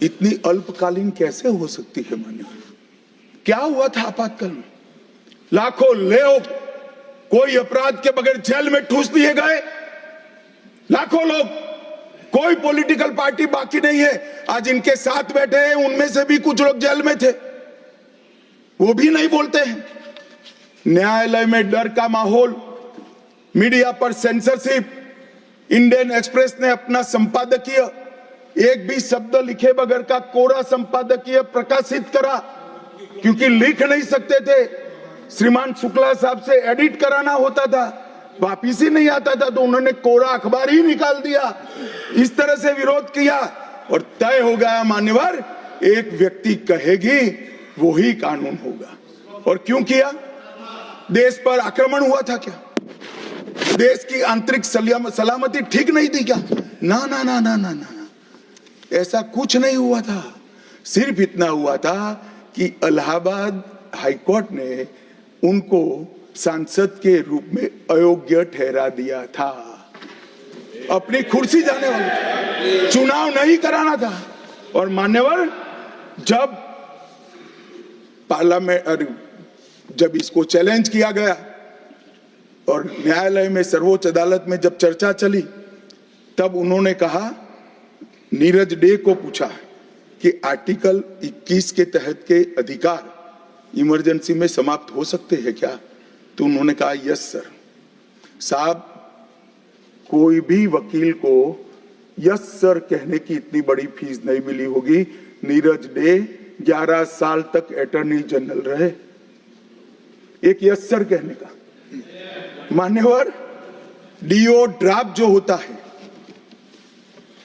इतनी अल्पकालीन कैसे हो सकती है? मान्यवर, क्या हुआ था आपातकाल में? लाखों लोग कोई अपराध के बगैर जेल में ठूस दिए गए, लाखों लोग, कोई पॉलिटिकल पार्टी बाकी नहीं है। आज इनके साथ बैठे हैं, उनमें से भी कुछ लोग जेल में थे, वो भी नहीं बोलते हैं। न्यायालय में डर का माहौल, मीडिया पर सेंसरशिप। इंडियन एक्सप्रेस ने अपना संपादकीय एक भी शब्द लिखे बगैर का कोरा संपादकीय प्रकाशित करा, क्योंकि लिख नहीं सकते थे। श्रीमान शुक्ला साहब से एडिट कराना होता था, वापिस ही नहीं आता था, तो उन्होंने कोरा अखबार ही निकाल दिया। इस तरह से विरोध किया और तय हो गया। मान्यवर, एक व्यक्ति कहेगी वो ही कानून होगा। और क्यों किया? देश पर आक्रमण हुआ था क्या? देश की आंतरिक सलामती ठीक नहीं थी क्या? ना ना ना ना ना ना, ऐसा कुछ नहीं हुआ था। सिर्फ इतना हुआ था कि इलाहाबाद हाईकोर्ट ने उनको सांसद के रूप में अयोग्य ठहरा दिया था। अपनी कुर्सी जाने वाले, चुनाव नहीं कराना था। और मान्यवर, जब पार्लियामेंट, जब इसको चैलेंज किया गया और न्यायालय में, सर्वोच्च अदालत में जब चर्चा चली, तब उन्होंने कहा, नीरज डे को पूछा कि आर्टिकल 21 के तहत के अधिकार इमरजेंसी में समाप्त हो सकते हैं क्या? तो उन्होंने कहा यस सर। साहब, कोई भी वकील को यस सर कहने की इतनी बड़ी फीस नहीं मिली होगी। नीरज डे 11 साल तक अटॉर्नी जनरल रहे, एक यस सर कहने का। मान्यवर, डीओ ड्राफ्ट जो होता है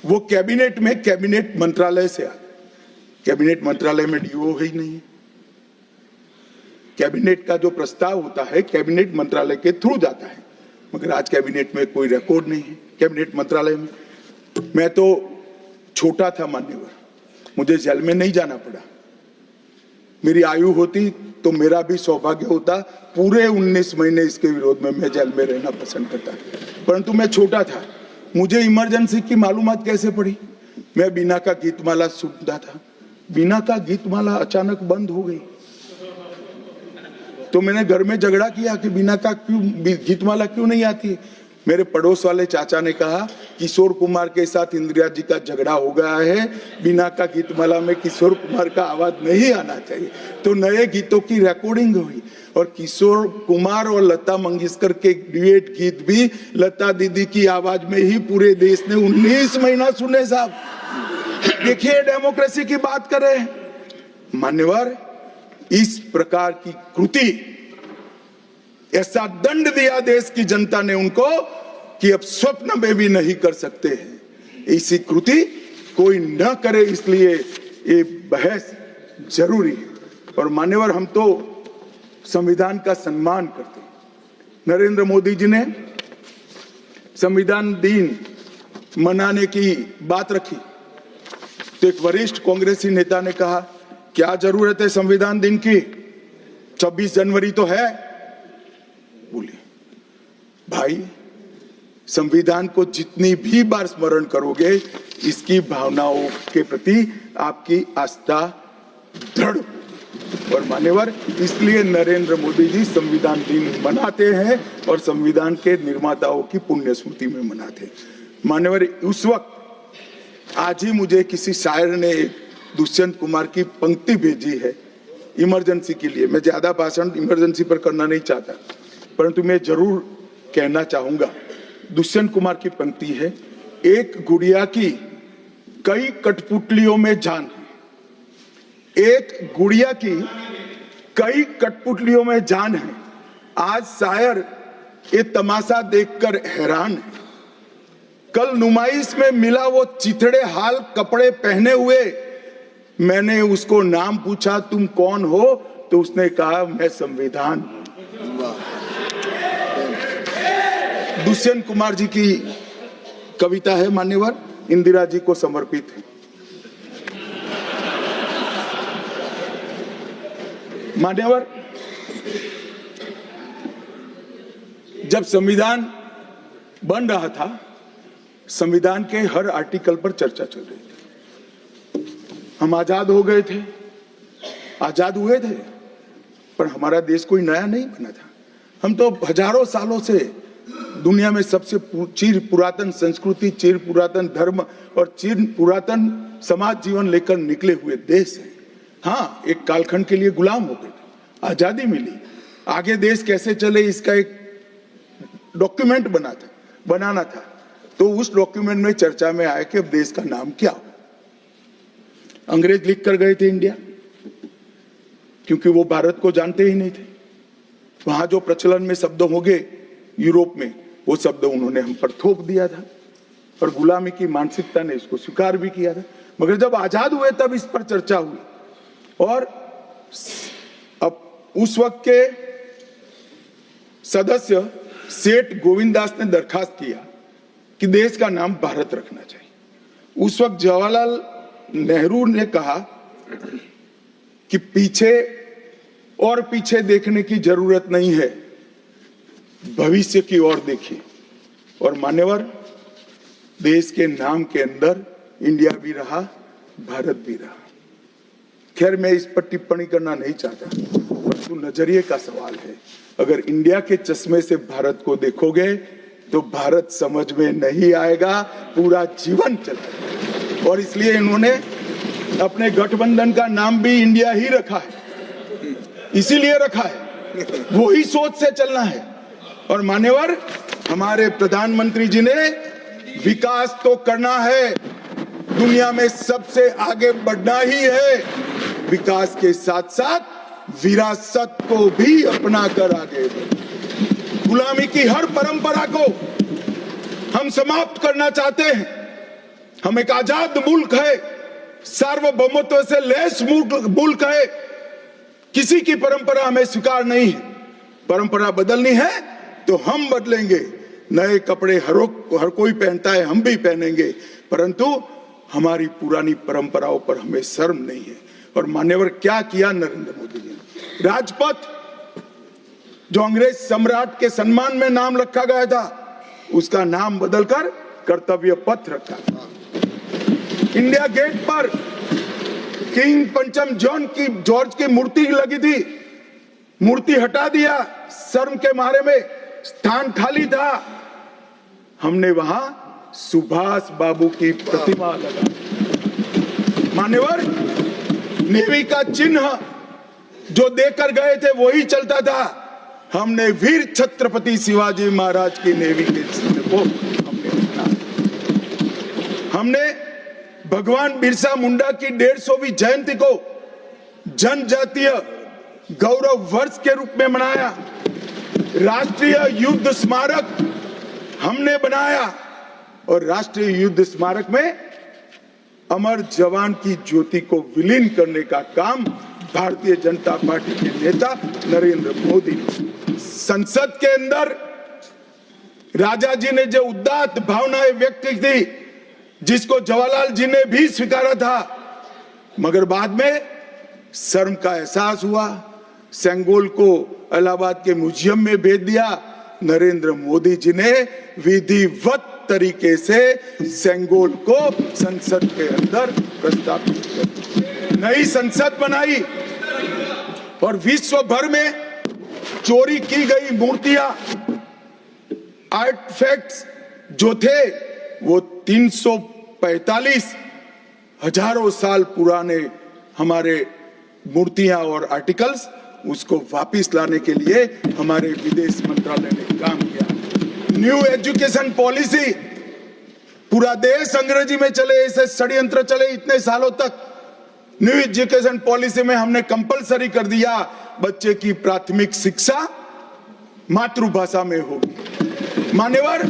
वो कैबिनेट में, कैबिनेट मंत्रालय से आता है। कैबिनेट मंत्रालय में डीओ ही नहीं है। कैबिनेट का जो प्रस्ताव होता है कैबिनेट मंत्रालय के थ्रू जाता है, मगर आज कैबिनेट में कोई रिकॉर्ड नहीं है। कैबिनेट मंत्रालय में मैं तो छोटा था मान्यवर, मुझे जेल में नहीं जाना पड़ा। मेरी आयु होती तो मेरा भी सौभाग्य होता, पूरे 19 महीने इसके विरोध में मैं जेल में रहना पसंद करता, परंतु मैं छोटा था। मुझे इमरजेंसी की मालूमात कैसे पड़ी? मैं बीना का गीतमाला सुनता था, बीना का गीतमाला अचानक बंद हो गई, तो मैंने घर में झगड़ा किया कि बीना का क्यों गीतमाला क्यों नहीं आती। मेरे पड़ोस वाले चाचा ने कहा कि किशोर कुमार के साथ इंदिरा जी का झगड़ा हो गया है, बिना का गीतमाला में किशोर कुमार का आवाज नहीं आना चाहिए, तो नए गीतों की रिकॉर्डिंग हुई और किशोर कुमार और लता मंगेशकर के ड्यूएट गीत भी लता दीदी की आवाज में ही पूरे देश ने 19 महीना सुने साहब। देखिए डेमोक्रेसी की बात करें मान्यवर, इस प्रकार की कृति, ऐसा दंड दिया देश की जनता ने उनको कि अब स्वप्न में भी नहीं कर सकते हैं। ऐसी कृति कोई न करे, इसलिए ये बहस जरूरी है। और मान्यवर, हम तो संविधान का सम्मान करते हैं। नरेंद्र मोदी जी ने संविधान दिन मनाने की बात रखी तो एक वरिष्ठ कांग्रेसी नेता ने कहा, क्या जरूरत है संविधान दिन की, 26 जनवरी तो है। बोले भाई, संविधान को जितनी भी बार स्मरण करोगे, इसकी भावनाओं के प्रति आपकी आस्था दृढ़। और मान्यवर, इसलिए नरेंद्र मोदी जी संविधान दिन मनाते हैं और संविधान के निर्माताओं की पुण्य स्मृति में मनाते हैं। मान्यवर, उस वक्त आज ही मुझे किसी शायर ने दुष्यंत कुमार की पंक्ति भेजी है इमरजेंसी के लिए। मैं ज्यादा भाषण इमरजेंसी पर करना नहीं चाहता, परंतु मैं जरूर कहना चाहूंगा। दुष्यंत कुमार की पंक्ति है, एक गुड़िया की कई कठपुतलियों में जान है, एक गुड़िया की कई कठपुतलियों में जान है। आज शायर ये तमाशा देखकर हैरान है। कल नुमाइश में मिला वो चिथड़े हाल कपड़े पहने हुए, मैंने उसको नाम पूछा तुम कौन हो, तो उसने कहा मैं संविधान। दुष्यंत कुमार जी की कविता है मान्यवर, इंदिरा जी को समर्पित है। मान्यवर, जब संविधान बन रहा था, संविधान के हर आर्टिकल पर चर्चा चल रही थी। हम आजाद हो गए थे, आजाद हुए थे, पर हमारा देश कोई नया नहीं बना था। हम तो हजारों सालों से दुनिया में सबसे चिर पुरातन संस्कृति, चिर पुरातन धर्म और चिर पुरातन समाज जीवन लेकर निकले हुए देश है। हाँ, एक कालखंड के लिए गुलाम हो गए थे, आजादी मिली, आगे देश कैसे चले इसका एक डॉक्यूमेंट बनाना था। तो उस डॉक्यूमेंट में चर्चा में आया कि अब देश का नाम क्या हो। अंग्रेज लिख कर गए थे इंडिया, क्योंकि वो भारत को जानते ही नहीं थे। वहां जो प्रचलन में शब्द हो गए यूरोप में, वो शब्द उन्होंने हम पर थोप दिया था और गुलामी की मानसिकता ने इसको स्वीकार भी किया था। मगर जब आजाद हुए तब इस पर चर्चा हुई और अब उस वक्त के सदस्य सेठ गोविंददास ने दरखास्त किया कि देश का नाम भारत रखना चाहिए। उस वक्त जवाहरलाल नेहरू ने कहा कि पीछे देखने की जरूरत नहीं है, भविष्य की ओर देखिए। और मान्यवर, देश के नाम के अंदर इंडिया भी रहा, भारत भी रहा। खैर, मैं इस पर टिप्पणी करना नहीं चाहता, परंतु नजरिए का सवाल है। अगर इंडिया के चश्मे से भारत को देखोगे तो भारत समझ में नहीं आएगा, पूरा जीवन चलेगा। और इसलिए इन्होंने अपने गठबंधन का नाम भी इंडिया ही रखा है, इसीलिए रखा है, वो ही सोच से चलना है। और मान्यवर, हमारे प्रधानमंत्री जी ने विकास तो करना है, दुनिया में सबसे आगे बढ़ना ही है, विकास के साथ साथ विरासत को भी अपना कर आगे बढ़े। गुलामी की हर परंपरा को हम समाप्त करना चाहते हैं। हम एक आजाद मुल्क है, सार्वभौमत्व से लैस मुल्क है, किसी की परंपरा हमें स्वीकार नहीं है। परंपरा बदलनी है तो हम बदलेंगे, नए कपड़े हर कोई पहनता है, हम भी पहनेंगे, परंतु हमारी पुरानी परंपराओं पर हमें शर्म नहीं है। और मान्यवर, क्या किया नरेंद्र मोदी जी ने, राजपथ जो अंग्रेज सम्राट के सम्मान में नाम रखा गया था, उसका नाम बदलकर कर्तव्य पथ रखा था। इंडिया गेट पर किंग पंचम जॉर्ज की मूर्ति लगी थी, मूर्ति हटा दिया, शर्म के मारे में स्थान खाली था। हमने वहां सुभाष बाबू की प्रतिमा लगा। मान्यवर, नेवी का चिन्ह जो देकर गए थे वही चलता था। हमने वीर छत्रपति शिवाजी महाराज की नेवी के चिन्ह को हमने भगवान बिरसा मुंडा की 150वीं जयंती को जनजातीय गौरव वर्ष के रूप में मनाया। राष्ट्रीय युद्ध स्मारक हमने बनाया और राष्ट्रीय युद्ध स्मारक में अमर जवान की ज्योति को विलीन करने का काम भारतीय जनता पार्टी के नेता नरेंद्र मोदी। संसद के अंदर राजा जी ने जो उदात्त भावनाएं व्यक्त की थी, जिसको जवाहरलाल जी ने भी स्वीकारा था, मगर बाद में शर्म का एहसास हुआ। सेंगोल को इलाहाबाद के म्यूजियम में भेज दिया। नरेंद्र मोदी जी ने विधिवत तरीके से सेंगोल को संसद के अंदर प्रस्तावित कर नई संसद बनाई और विश्व भर में चोरी की गई मूर्तियां, आर्टिफैक्ट्स जो थे वो 345 हजारों साल पुराने हमारे मूर्तियां और आर्टिकल्स, उसको वापस लाने के लिए हमारे विदेश मंत्रालय ने काम किया। न्यू एजुकेशन पॉलिसी, पूरा देश अंग्रेजी में चले, ऐसे षड्यंत्र चले इतने सालों तक। न्यू एजुकेशन पॉलिसी में हमने कंपलसरी कर दिया बच्चे की प्राथमिक शिक्षा मातृभाषा में होगी। मान्यवर,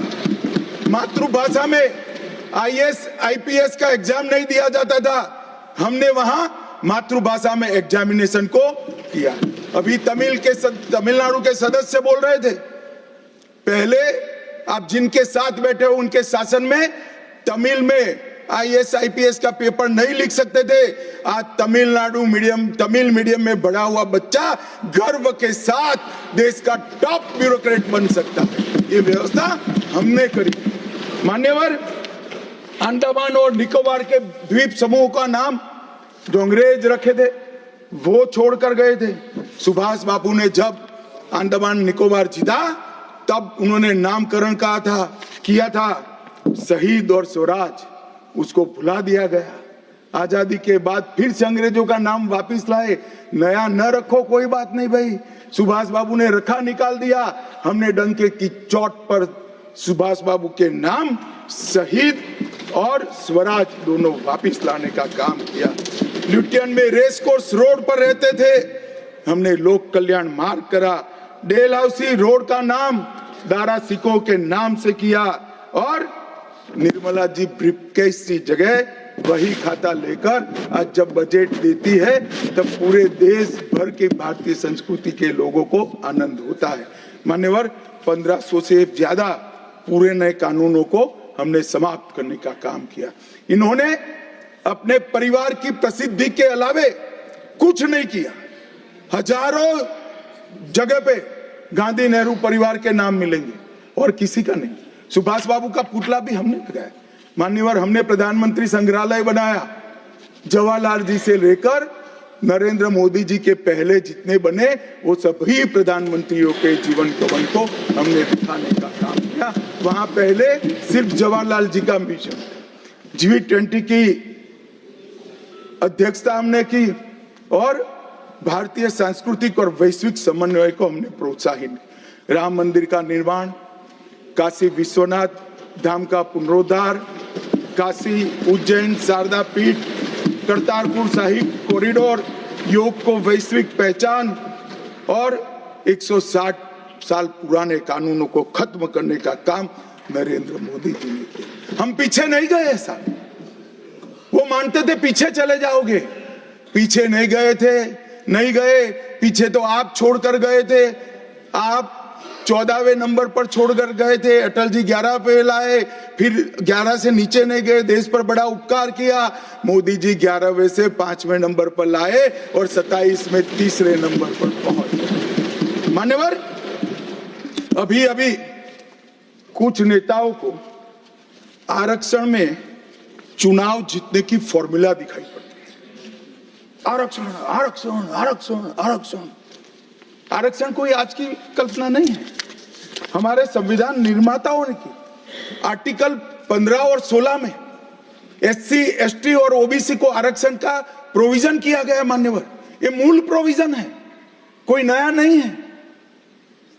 मातृभाषा में आईएएस आईपीएस का एग्जाम नहीं दिया जाता था, हमने वहां मातृभाषा में एग्जामिनेशन को किया। अभी तमिलनाडु के सदस्य बोल रहे थे, पहले आप जिनके साथ बैठे हो उनके शासन में तमिल में आईएएस आईपीएस का पेपर नहीं लिख सकते थे। आज तमिल मीडियम में बड़ा हुआ बच्चा गर्व के साथ देश का टॉप ब्यूरोक्रेट बन सकता है। ये व्यवस्था हमने करी। मान्यवर, अंडमान और निकोबार के द्वीप समूह का नाम जो अंग्रेज रखे थे वो छोड़कर गए थे। सुभाष बाबू ने जब अंडमान निकोबार जीता तब उन्होंने नामकरण किया था शहीद और स्वराज, उसको भुला दिया गया। आजादी के बाद फिर से अंग्रेजों का नाम वापस लाए। नया न रखो कोई बात नहीं भाई, सुभाष बाबू ने रखा, निकाल दिया। हमने डंके की चोट पर सुभाष बाबू के नाम शहीद और स्वराज दोनों वापस लाने का काम किया। ल्यूटियन में रेस कोर्स रोड पर रहते थे, हमने लोक कल्याण मार्ग करा। डेलहाउसी रोड का नाम दारा सिकोह के नाम से किया और निर्मला जी ब्रीफकेस की जगह वही खाता लेकर आज जब बजट देती है तब पूरे देश भर के भारतीय संस्कृति के लोगों को आनंद होता है। मान्यवर, 1500 से ज्यादा पूरे नए कानूनों को हमने समाप्त करने का काम किया। इन्होंने अपने परिवार की प्रसिद्धि के अलावे कुछ नहीं किया। हजारों जगह पे गांधी नेहरू परिवार के नाम मिलेंगे और किसी का नहीं। सुभाष बाबू का पुतला भी हमने लगाया। मान्यवर, हमने प्रधानमंत्री संग्रहालय बनाया। जवाहरलाल जी से लेकर नरेंद्र मोदी जी के पहले जितने बने वो सभी प्रधानमंत्रियों के जीवन कवन को हमने दिखाने का काम किया। वहां पहले सिर्फ जवाहरलाल जी का मिशन, G20 की अध्यक्षता हमने की और भारतीय सांस्कृतिक और वैश्विक समन्वय को हमने प्रोत्साहित। राम मंदिर का निर्माण, काशी विश्वनाथ धाम का पुनरुद्धार, काशी उज्जैन शारदा पीठ, करतारपुर साहिब कॉरिडोर, योग को वैश्विक पहचान और 160 साल पुराने कानूनों को खत्म करने का काम नरेंद्र मोदी जी ने किया। हम पीछे नहीं गए। ऐसा वो मानते थे पीछे चले जाओगे, पीछे नहीं गए। पीछे तो आप छोड़कर गए थे। आप 14वें नंबर पर छोड़कर गए थे। अटल जी 11 पे लाए, फिर 11 से नीचे नहीं गए, देश पर बड़ा उपकार किया। मोदी जी 11वें से 5वें नंबर पर लाए और 27 में 3रे नंबर पर पहुंच गए। मान्यवर, अभी कुछ नेताओं को आरक्षण में चुनाव जीतने की फॉर्मूला दिखाई पड़ती है। आरक्षण आरक्षण आरक्षण आरक्षण आरक्षण कोई आज की कल्पना नहीं है। हमारे संविधान निर्माताओं ने की। आर्टिकल 15 और 16 में SC, ST और OBC को आरक्षण का प्रोविजन किया गया है मान्यवर। ये मूल प्रोविजन है, कोई नया नहीं है।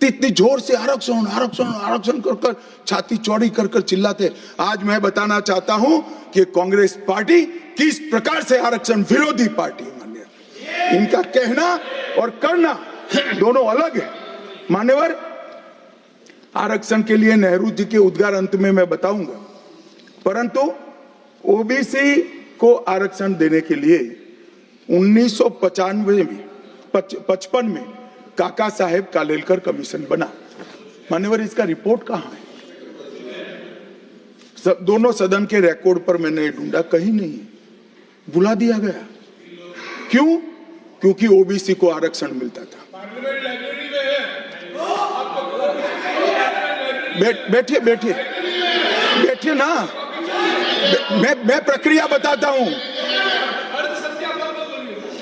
इतनी जोर से आरक्षण आरक्षण आरक्षण कर छाती चौड़ी कर चिल्लाते। आज मैं बताना चाहता हूं कि कांग्रेस पार्टी किस प्रकार से आरक्षण विरोधी पार्टी है मान्यवर। इनका कहना और करना दोनों अलग है मान्यवर। आरक्षण के लिए नेहरू जी के उद्गार अंत में मैं बताऊंगा, परंतु ओबीसी को आरक्षण देने के लिए 1995 में 55 में काका साहेब कालेलकर कमीशन बना मान्यवर। इसका रिपोर्ट कहां है? दोनों सदन के रिकॉर्ड पर मैंने ढूंढा, कहीं नहीं है, बुला दिया गया। क्यों? क्योंकि ओबीसी को आरक्षण मिलता था। बैठिए बैठिए बैठिए ना, मैं प्रक्रिया बताता हूं।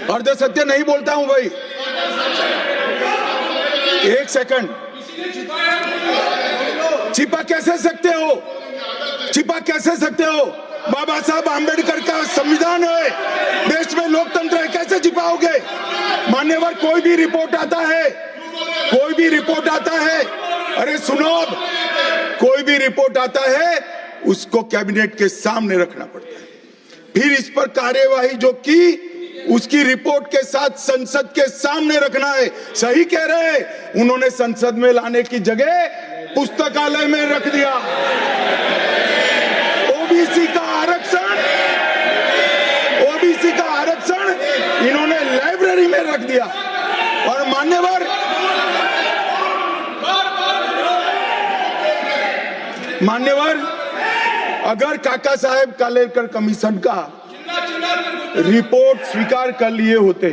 अर्ध सत्य नहीं बोलता हूं भाई, एक सेकंड। छिपा कैसे सकते हो? छिपा कैसे सकते हो? बाबा साहब आंबेडकर का संविधान है, देश में लोकतंत्र है, कैसे छिपाओगे मान्यवर? कोई भी रिपोर्ट आता है, कोई भी रिपोर्ट आता है, अरे सुनो, कोई भी रिपोर्ट आता है उसको कैबिनेट के सामने रखना पड़ता है, फिर इस पर कार्यवाही जो की उसकी रिपोर्ट के साथ संसद के सामने रखना है। सही कह रहे हैं, उन्होंने संसद में लाने की जगह पुस्तकालय में रख दिया। ओबीसी का आरक्षण इन्होंने लाइब्रेरी में रख दिया। और मान्यवर अगर काका साहेब कालेलकर कमीशन का रिपोर्ट स्वीकार कर लिए होते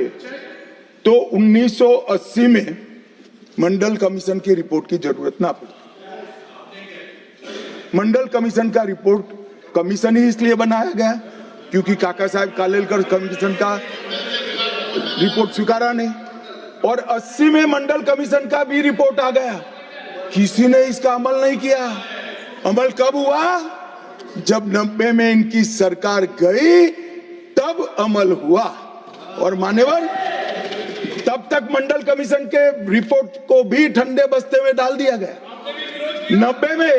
तो 1980 में मंडल कमीशन की रिपोर्ट की जरूरत ना पड़ती। मंडल कमीशन का रिपोर्ट कमीशन ही इसलिए बनाया गया क्योंकि काका साहेब कालेलकर कमीशन का रिपोर्ट स्वीकारा नहीं, और 80 में मंडल कमीशन का भी रिपोर्ट आ गया, किसी ने इसका अमल नहीं किया। अमल कब हुआ? जब 90 में इनकी सरकार गई तब अमल हुआ। और मान्यवर तब तक मंडल कमीशन के रिपोर्ट को भी ठंडे बस्ते में डाल दिया गया। 90 में,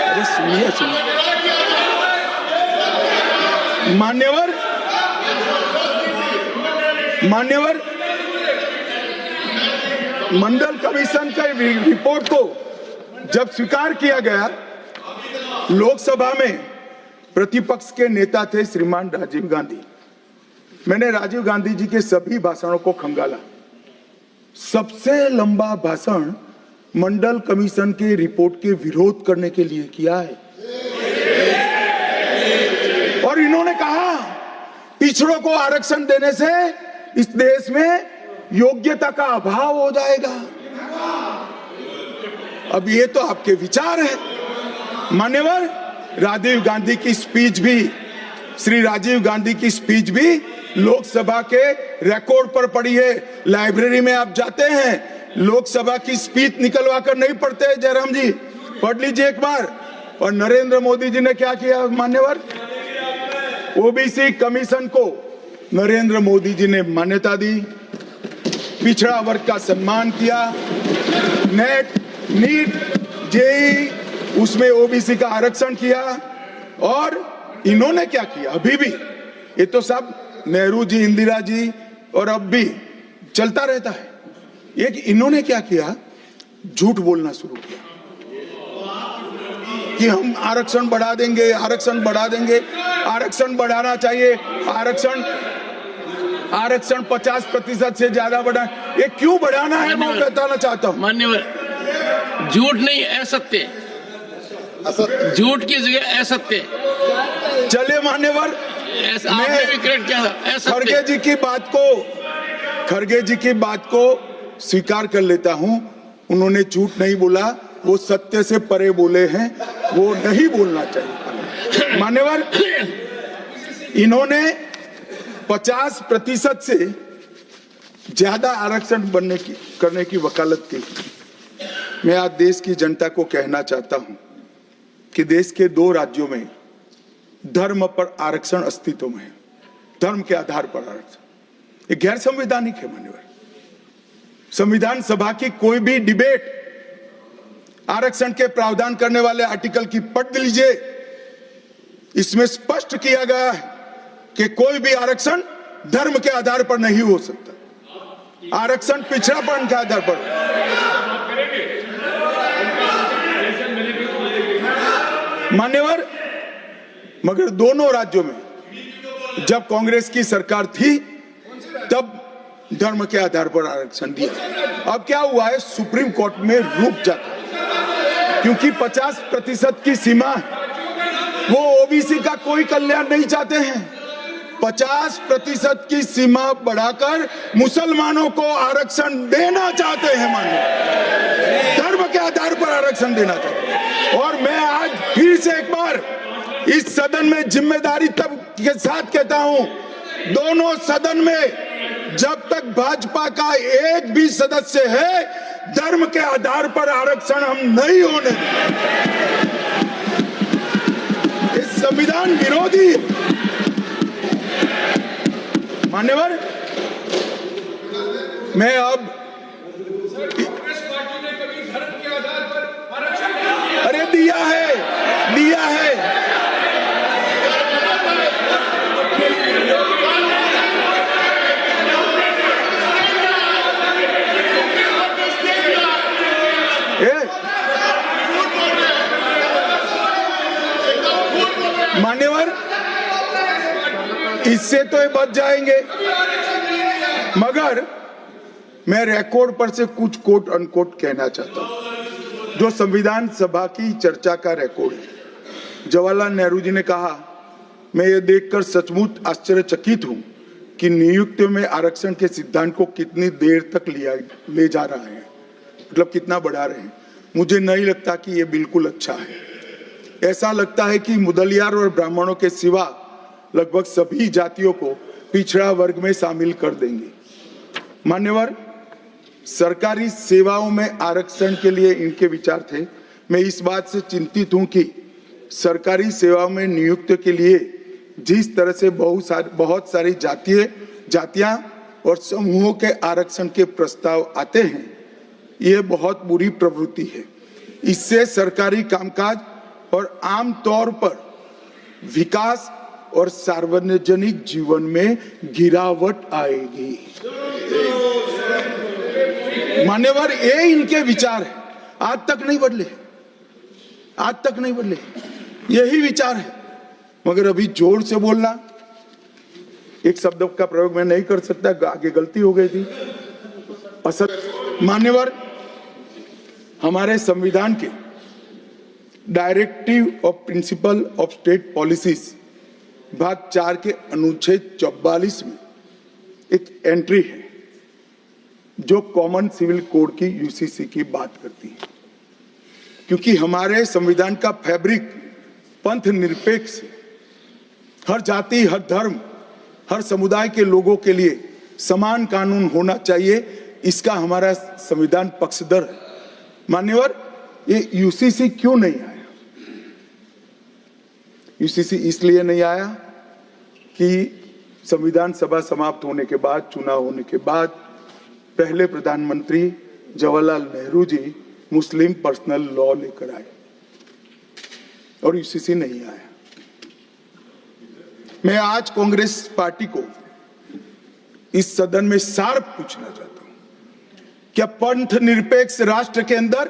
अरे सुनिए मान्यवर मंडल कमीशन के रिपोर्ट को जब स्वीकार किया गया, लोकसभा में प्रतिपक्ष के नेता थे श्रीमान राजीव गांधी। मैंने राजीव गांधी जी के सभी भाषणों को खंगाला। सबसे लंबा भाषण मंडल कमीशन के रिपोर्ट के विरोध करने के लिए किया है। और इन्होंने कहा पिछड़ों को आरक्षण देने से इस देश में योग्यता का अभाव हो जाएगा। अब ये तो आपके विचार है मान्यवर। राजीव गांधी की स्पीच भी, श्री राजीव गांधी की स्पीच भी लोकसभा के रिकॉर्ड पर पड़ी है। लाइब्रेरी में आप जाते हैं, लोकसभा की स्पीच निकलवा कर नहीं पढ़ते। जयराम जी पढ़ लीजिए एक बार। और नरेंद्र मोदी जी ने क्या किया मान्यवर? ओबीसी कमीशन को नरेंद्र मोदी जी ने मान्यता दी, पिछड़ा वर्ग का सम्मान किया, नेट, नीट, जेई उसमें ओबीसी का आरक्षण किया। और इन्होंने क्या किया? अभी भी ये तो सब नेहरू जी, इंदिरा जी और अब भी चलता रहता है। एक इन्होंने क्या किया? झूठ बोलना शुरू किया कि हम आरक्षण बढ़ा देंगे, आरक्षण बढ़ा देंगे, आरक्षण बढ़ाना चाहिए, आरक्षण 50% से ज्यादा बढ़ा। ये क्यों बढ़ाना है मैं बताना चाहता हूँ मान्यवर। झूठ नहीं, असत्य, झूठ की जगह असत्य। चलिए मान्यवर, आपने भी करेक्ट किया था। खड़गे जी की बात को स्वीकार कर लेता हूं। उन्होंने झूठ नहीं बोला, वो सत्य से परे बोले हैं, वो नहीं बोलना चाहिए मान्यवर। इन्होंने 50% से ज्यादा आरक्षण करने की वकालत की। मैं आज देश की जनता को कहना चाहता हूं कि देश के 2 राज्यों में धर्म पर आरक्षण अस्तित्व में है, धर्म के आधार पर आरक्षण, ये गैर संवैधानिक है मान्यवर। संविधान सभा की कोई भी डिबेट आरक्षण के प्रावधान करने वाले आर्टिकल की पढ़ लीजिए, इसमें स्पष्ट किया गया है कि कोई भी आरक्षण धर्म के आधार पर नहीं हो सकता, आरक्षण पिछड़ापन के आधार पर। मान्यवर, मगर दोनों राज्यों में जब कांग्रेस की सरकार थी तब धर्म के आधार पर आरक्षण दिया। अब क्या हुआ है, सुप्रीम कोर्ट में रुक जाता है क्योंकि 50% की सीमा है। वो ओबीसी का कोई कल्याण नहीं चाहते हैं, 50% की सीमा बढ़ाकर मुसलमानों को आरक्षण देना चाहते हैं, मानिए धर्म के आधार पर आरक्षण देना चाहते हैं। और मैं आज फिर से एक बार इस सदन में जिम्मेदारी तब के साथ कहता हूं, दोनों सदन में जब तक भाजपा का एक भी सदस्य है, धर्म के आधार पर आरक्षण हम नहीं होने देंगे। इस संविधान विरोधी मान्यवर, मैं अब कांग्रेस पार्टी ने कभी धर्म के आधार पर आरक्षण अरे दिया है, दिया है। मान्यवर, इससे तो ये बच जाएंगे, मगर मैं रिकॉर्ड पर से कुछ कोट अनकोट कहना चाहता हूं जो संविधान सभा की चर्चा का रिकॉर्ड है। जवाहरलाल नेहरू जी ने कहा, मैं ये देखकर सचमुच आश्चर्यचकित हूं कि नियुक्तियों में आरक्षण के सिद्धांत को कितनी देर तक ले जा रहा है, मतलब कितना बढ़ा रहे हैं। मुझे नहीं लगता कि ये बिल्कुल अच्छा है। ऐसा लगता है कि मुदलियार और ब्राह्मणों के सिवा लगभग सभी जातियों को पिछड़ा वर्ग में शामिल कर देंगे। मान्यवर, सरकारी सेवाओं में आरक्षण के लिए इनके विचार थे। मैं इस बात से चिंतित हूं कि सरकारी सेवाओं में नियुक्ति के लिए जिस तरह से बहुत सारी जातियां और समूहों के आरक्षण के प्रस्ताव आते हैं, ये बहुत बुरी प्रवृत्ति है। इससे सरकारी कामकाज और आम तौर पर विकास और सार्वजनिक जीवन में गिरावट आएगी। मान्यवर, ये इनके विचार है, आज तक नहीं बदले, आज तक नहीं बदले, यही विचार है। मगर अभी जोर से बोलना, एक शब्द का प्रयोग मैं नहीं कर सकता, आगे गलती हो गई थी। मान्यवर, हमारे संविधान के directive of principle of state policies भाग 4 के अनुच्छेद 44 में एक एंट्री है जो कॉमन सिविल कोड की यूसीसी की बात करती है। क्योंकि हमारे संविधान का फैब्रिक पंथ निरपेक्ष, हर जाति, हर धर्म, हर समुदाय के लोगों के लिए समान कानून होना चाहिए, इसका हमारा संविधान पक्षधर है। मान्यवर, ये यूसीसी क्यों नहीं आया? यूसीसी इसलिए नहीं आया कि संविधान सभा समाप्त होने के बाद, चुनाव होने के बाद, पहले प्रधानमंत्री जवाहरलाल नेहरू जी मुस्लिम पर्सनल लॉ लेकर आए और यूसीसी नहीं आया। मैं आज कांग्रेस पार्टी को इस सदन में सार्थ पूछना चाहता हूं, क्या पंथ निरपेक्ष राष्ट्र के अंदर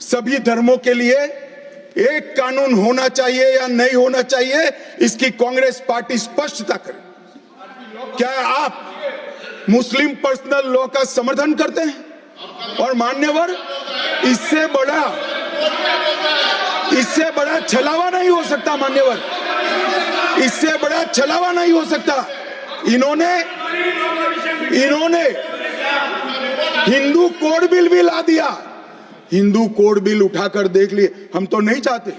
सभी धर्मों के लिए एक कानून होना चाहिए या नहीं होना चाहिए? इसकी कांग्रेस पार्टी स्पष्टता करे। क्या आप मुस्लिम पर्सनल लॉ का समर्थन करते हैं? और मान्यवर, इससे बड़ा छलावा नहीं हो सकता। मान्यवर, इससे बड़ा छलावा नहीं हो सकता। इन्होंने हिंदू कोड बिल भी ला दिया। हिंदू कोड बिल उठाकर देख लिए। हम तो नहीं चाहते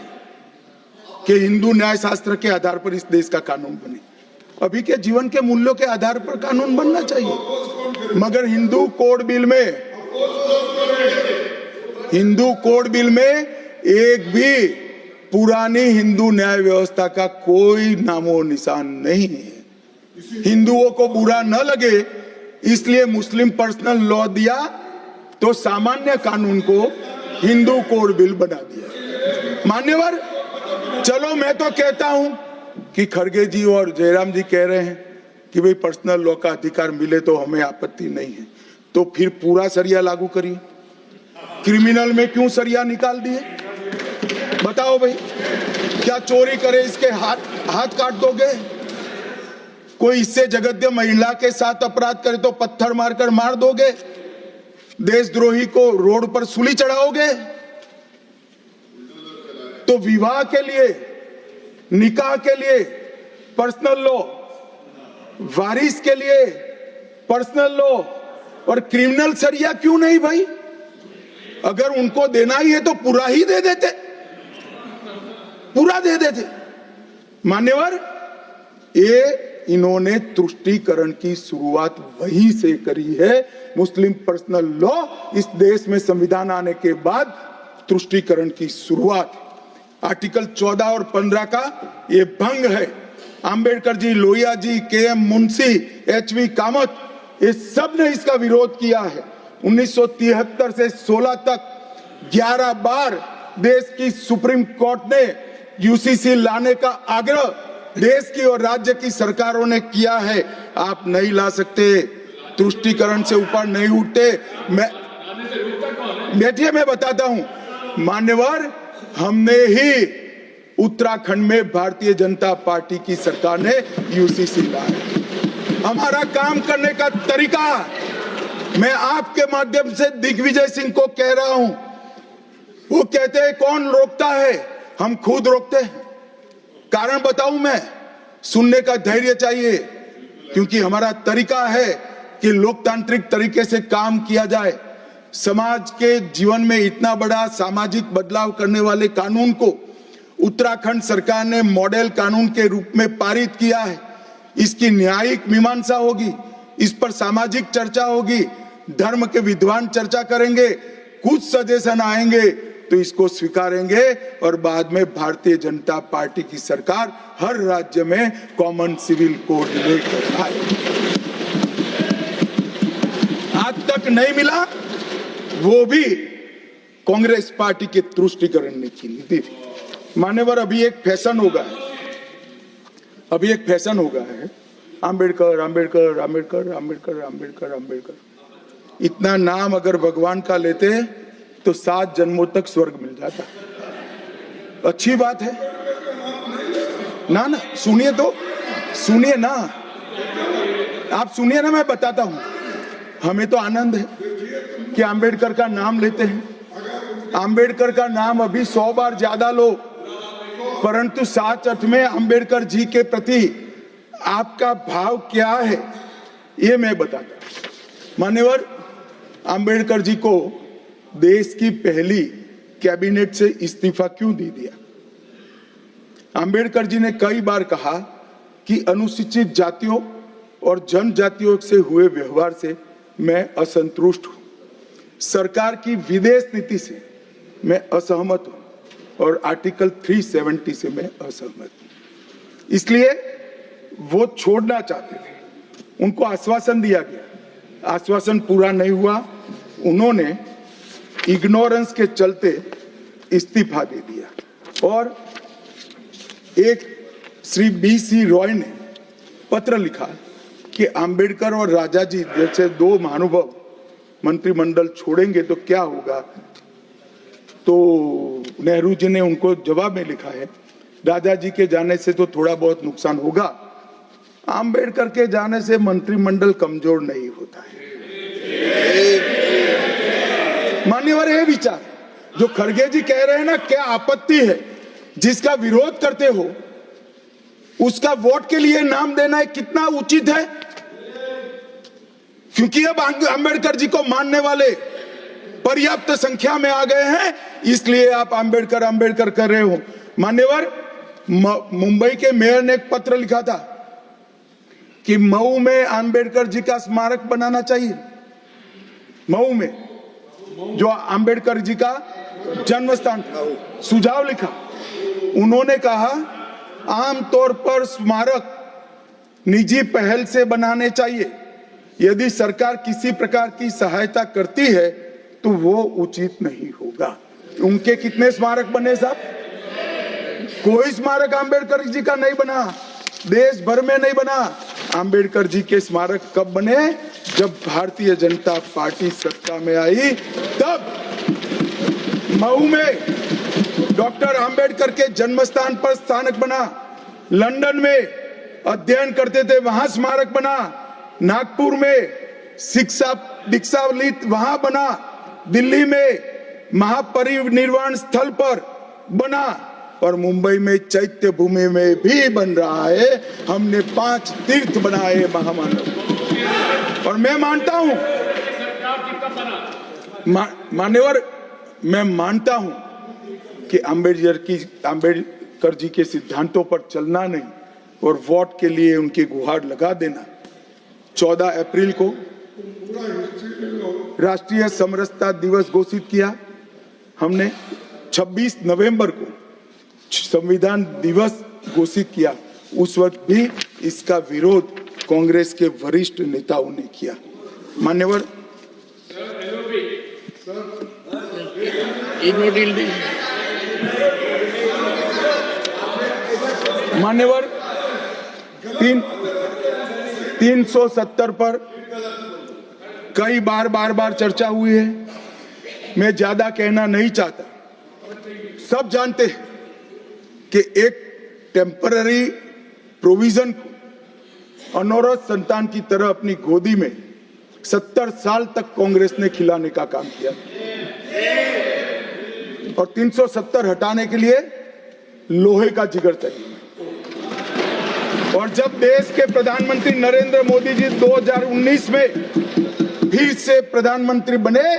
कि हिंदू न्याय शास्त्र के आधार पर इस देश का कानून बने, अभी के जीवन के मूल्यों के आधार पर कानून बनना चाहिए। मगर हिंदू कोड बिल में एक भी पुरानी हिंदू न्याय व्यवस्था का कोई नामो निशान नहीं है। हिंदुओं को बुरा न लगे इसलिए मुस्लिम पर्सनल लॉ दिया, तो सामान्य कानून को हिंदू कोड बिल बना दिया। मान्यवर, चलो मैं तो कहता हूं कि खड़गे जी और जयराम जी कह रहे हैं कि भाई पर्सनल लॉ का अधिकार मिले तो हमें आपत्ति नहीं है, तो फिर पूरा सरिया लागू करिए। क्रिमिनल में क्यों सरिया निकाल दिए? बताओ भाई, क्या चोरी करे इसके हाथ काट दोगे? कोई इससे जगद्य महिला के साथ अपराध करे तो पत्थर मारकर मार दोगे? देशद्रोही को रोड पर सूली चढ़ाओगे? तो विवाह के लिए, निकाह के लिए पर्सनल लॉ, वारिस के लिए पर्सनल लॉ और क्रिमिनल सरिया क्यों नहीं भाई? अगर उनको देना ही है तो पूरा ही दे देते, पूरा दे देते। मान्यवर, ये इन्होंने तुष्टीकरण की शुरुआत वहीं से करी है। मुस्लिम पर्सनल लॉ इस देश में संविधान आने के बाद तुष्टीकरण की शुरुआत। आर्टिकल 14 और 15 का ये भंग है। अंबेडकर जी, लोहिया जी, के.एम. मुंशी, एच.वी. कामत, ये सब ने इसका विरोध किया है। 1973 से 16 तक 11 बार देश की सुप्रीम कोर्ट ने यूसीसी लाने का आग्रह देश की और राज्य की सरकारों ने किया है। आप नहीं ला सकते, तुष्टीकरण से ऊपर नहीं उठते। बैठिए, मैं बताता हूं। मान्यवर, हमने ही उत्तराखंड में भारतीय जनता पार्टी की सरकार ने यूसीसी लाया। हमारा काम करने का तरीका, मैं आपके माध्यम से दिग्विजय सिंह को कह रहा हूं। वो कहते हैं कौन रोकता है? हम खुद रोकते हैं। कारण बताऊं मैं? सुनने का धैर्य चाहिए, क्योंकि हमारा तरीका है कि लोकतांत्रिक तरीके से काम किया जाए। समाज के जीवन में इतना बड़ा सामाजिक बदलाव करने वाले कानून को उत्तराखंड सरकार ने मॉडल कानून के रूप में पारित किया है। इसकी न्यायिक मीमांसा होगी, इस पर सामाजिक चर्चा होगी, धर्म के विद्वान चर्चा करेंगे, कुछ सजेशन आएंगे तो इसको स्वीकारेंगे और बाद में भारतीय जनता पार्टी की सरकार हर राज्य में कॉमन सिविल कोड लेकर आए। आज तक नहीं मिला, वो भी कांग्रेस पार्टी के तुष्टीकरण की नीति थी। मान्यवर, अभी एक फैशन होगा है, अभी एक फैशन होगा है, अंबेडकर अंबेडकर अंबेडकर अंबेडकर अंबेडकर अंबेडकर। इतना नाम अगर भगवान का लेते तो 7 जन्मों तक स्वर्ग मिल जाता। अच्छी बात है ना? ना सुनिए तो, सुनिए ना, आप सुनिए ना, मैं बताता हूं। हमें तो आनंद है कि अंबेडकर का नाम लेते हैं। अंबेडकर का नाम अभी 100 बार ज्यादा लो, परंतु साच अर्थ में अंबेडकर जी के प्रति आपका भाव क्या है ये मैं बताता हूं। मान्यवर, अंबेडकर जी को देश की पहली कैबिनेट से इस्तीफा क्यों दे दिया? अंबेडकर जी ने कई बार कहा कि अनुसूचित जातियों और जनजातियों से हुए व्यवहार से मैं असंतुष्ट हूं, सरकार की विदेश नीति से मैं असहमत हूं और आर्टिकल 370 से मैं असहमत हूं। इसलिए वो छोड़ना चाहते थे। उनको आश्वासन दिया गया, आश्वासन पूरा नहीं हुआ। उन्होंने इग्नोरेंस के चलते इस्तीफा दे दिया और एक श्री B.C. रॉय ने पत्र लिखा कि अंबेडकर और राजा जी जैसे 2 महानुभाव मंत्रिमंडल छोड़ेंगे तो क्या होगा। तो नेहरू जी ने उनको जवाब में लिखा है, राजा जी के जाने से तो थोड़ा बहुत नुकसान होगा, अंबेडकर के जाने से मंत्रिमंडल कमजोर नहीं होता है। मान्यवर, ये विचार जो खड़गे जी कह रहे हैं ना, क्या आपत्ति है? जिसका विरोध करते हो उसका वोट के लिए नाम देना कितना उचित है? क्योंकि अब अंबेडकर जी को मानने वाले पर्याप्त संख्या में आ गए हैं, इसलिए आप अंबेडकर अंबेडकर कर रहे हो। मान्यवर, मुंबई के मेयर ने एक पत्र लिखा था कि मऊ में अंबेडकर जी का स्मारक बनाना चाहिए। मऊ में जो अंबेडकर जी का जन्म स्थान था, सुझाव लिखा। उन्होंने कहा आमतौर पर स्मारक निजी पहल से बनाने चाहिए। यदि सरकार किसी प्रकार की सहायता करती है तो वो उचित नहीं होगा। उनके कितने स्मारक बने साहब? कोई स्मारक आंबेडकर जी का नहीं बना, देश भर में नहीं बना। आंबेडकर जी के स्मारक कब बने? जब भारतीय जनता पार्टी सत्ता में आई, तब मऊ में डॉक्टर आंबेडकर के जन्म स्थान पर स्मारक बना, लंदन में अध्ययन करते थे वहां स्मारक बना, नागपुर में शिक्षा दीक्षा वहां बना, दिल्ली में महापरिनिर्वाण स्थल पर बना और मुंबई में चैत्य भूमि में भी बन रहा है। हमने 5 तीर्थ बनाए महामानव। और मैं मानता हूं मान्यवर, मैं मानता हूं कि आंबेडकर जी के सिद्धांतों पर चलना नहीं और वोट के लिए उनकी गुहार लगा देना। 14 अप्रैल को राष्ट्रीय समरसता दिवस घोषित किया हमने, 26 नवंबर को संविधान दिवस घोषित किया। उस वक्त भी इसका विरोध कांग्रेस के वरिष्ठ नेताओं ने किया। मान्यवर, मान्यवर 370 पर कई बार चर्चा हुई है। मैं ज्यादा कहना नहीं चाहता। सब जानते हैं कि एक टेम्पररी प्रोविजन को अनौरत संतान की तरह अपनी गोदी में 70 साल तक कांग्रेस ने खिलाने का काम किया और 370 हटाने के लिए लोहे का जिगर चाहिए। और जब देश के प्रधानमंत्री नरेंद्र मोदी जी 2019 में फिर से प्रधानमंत्री बने,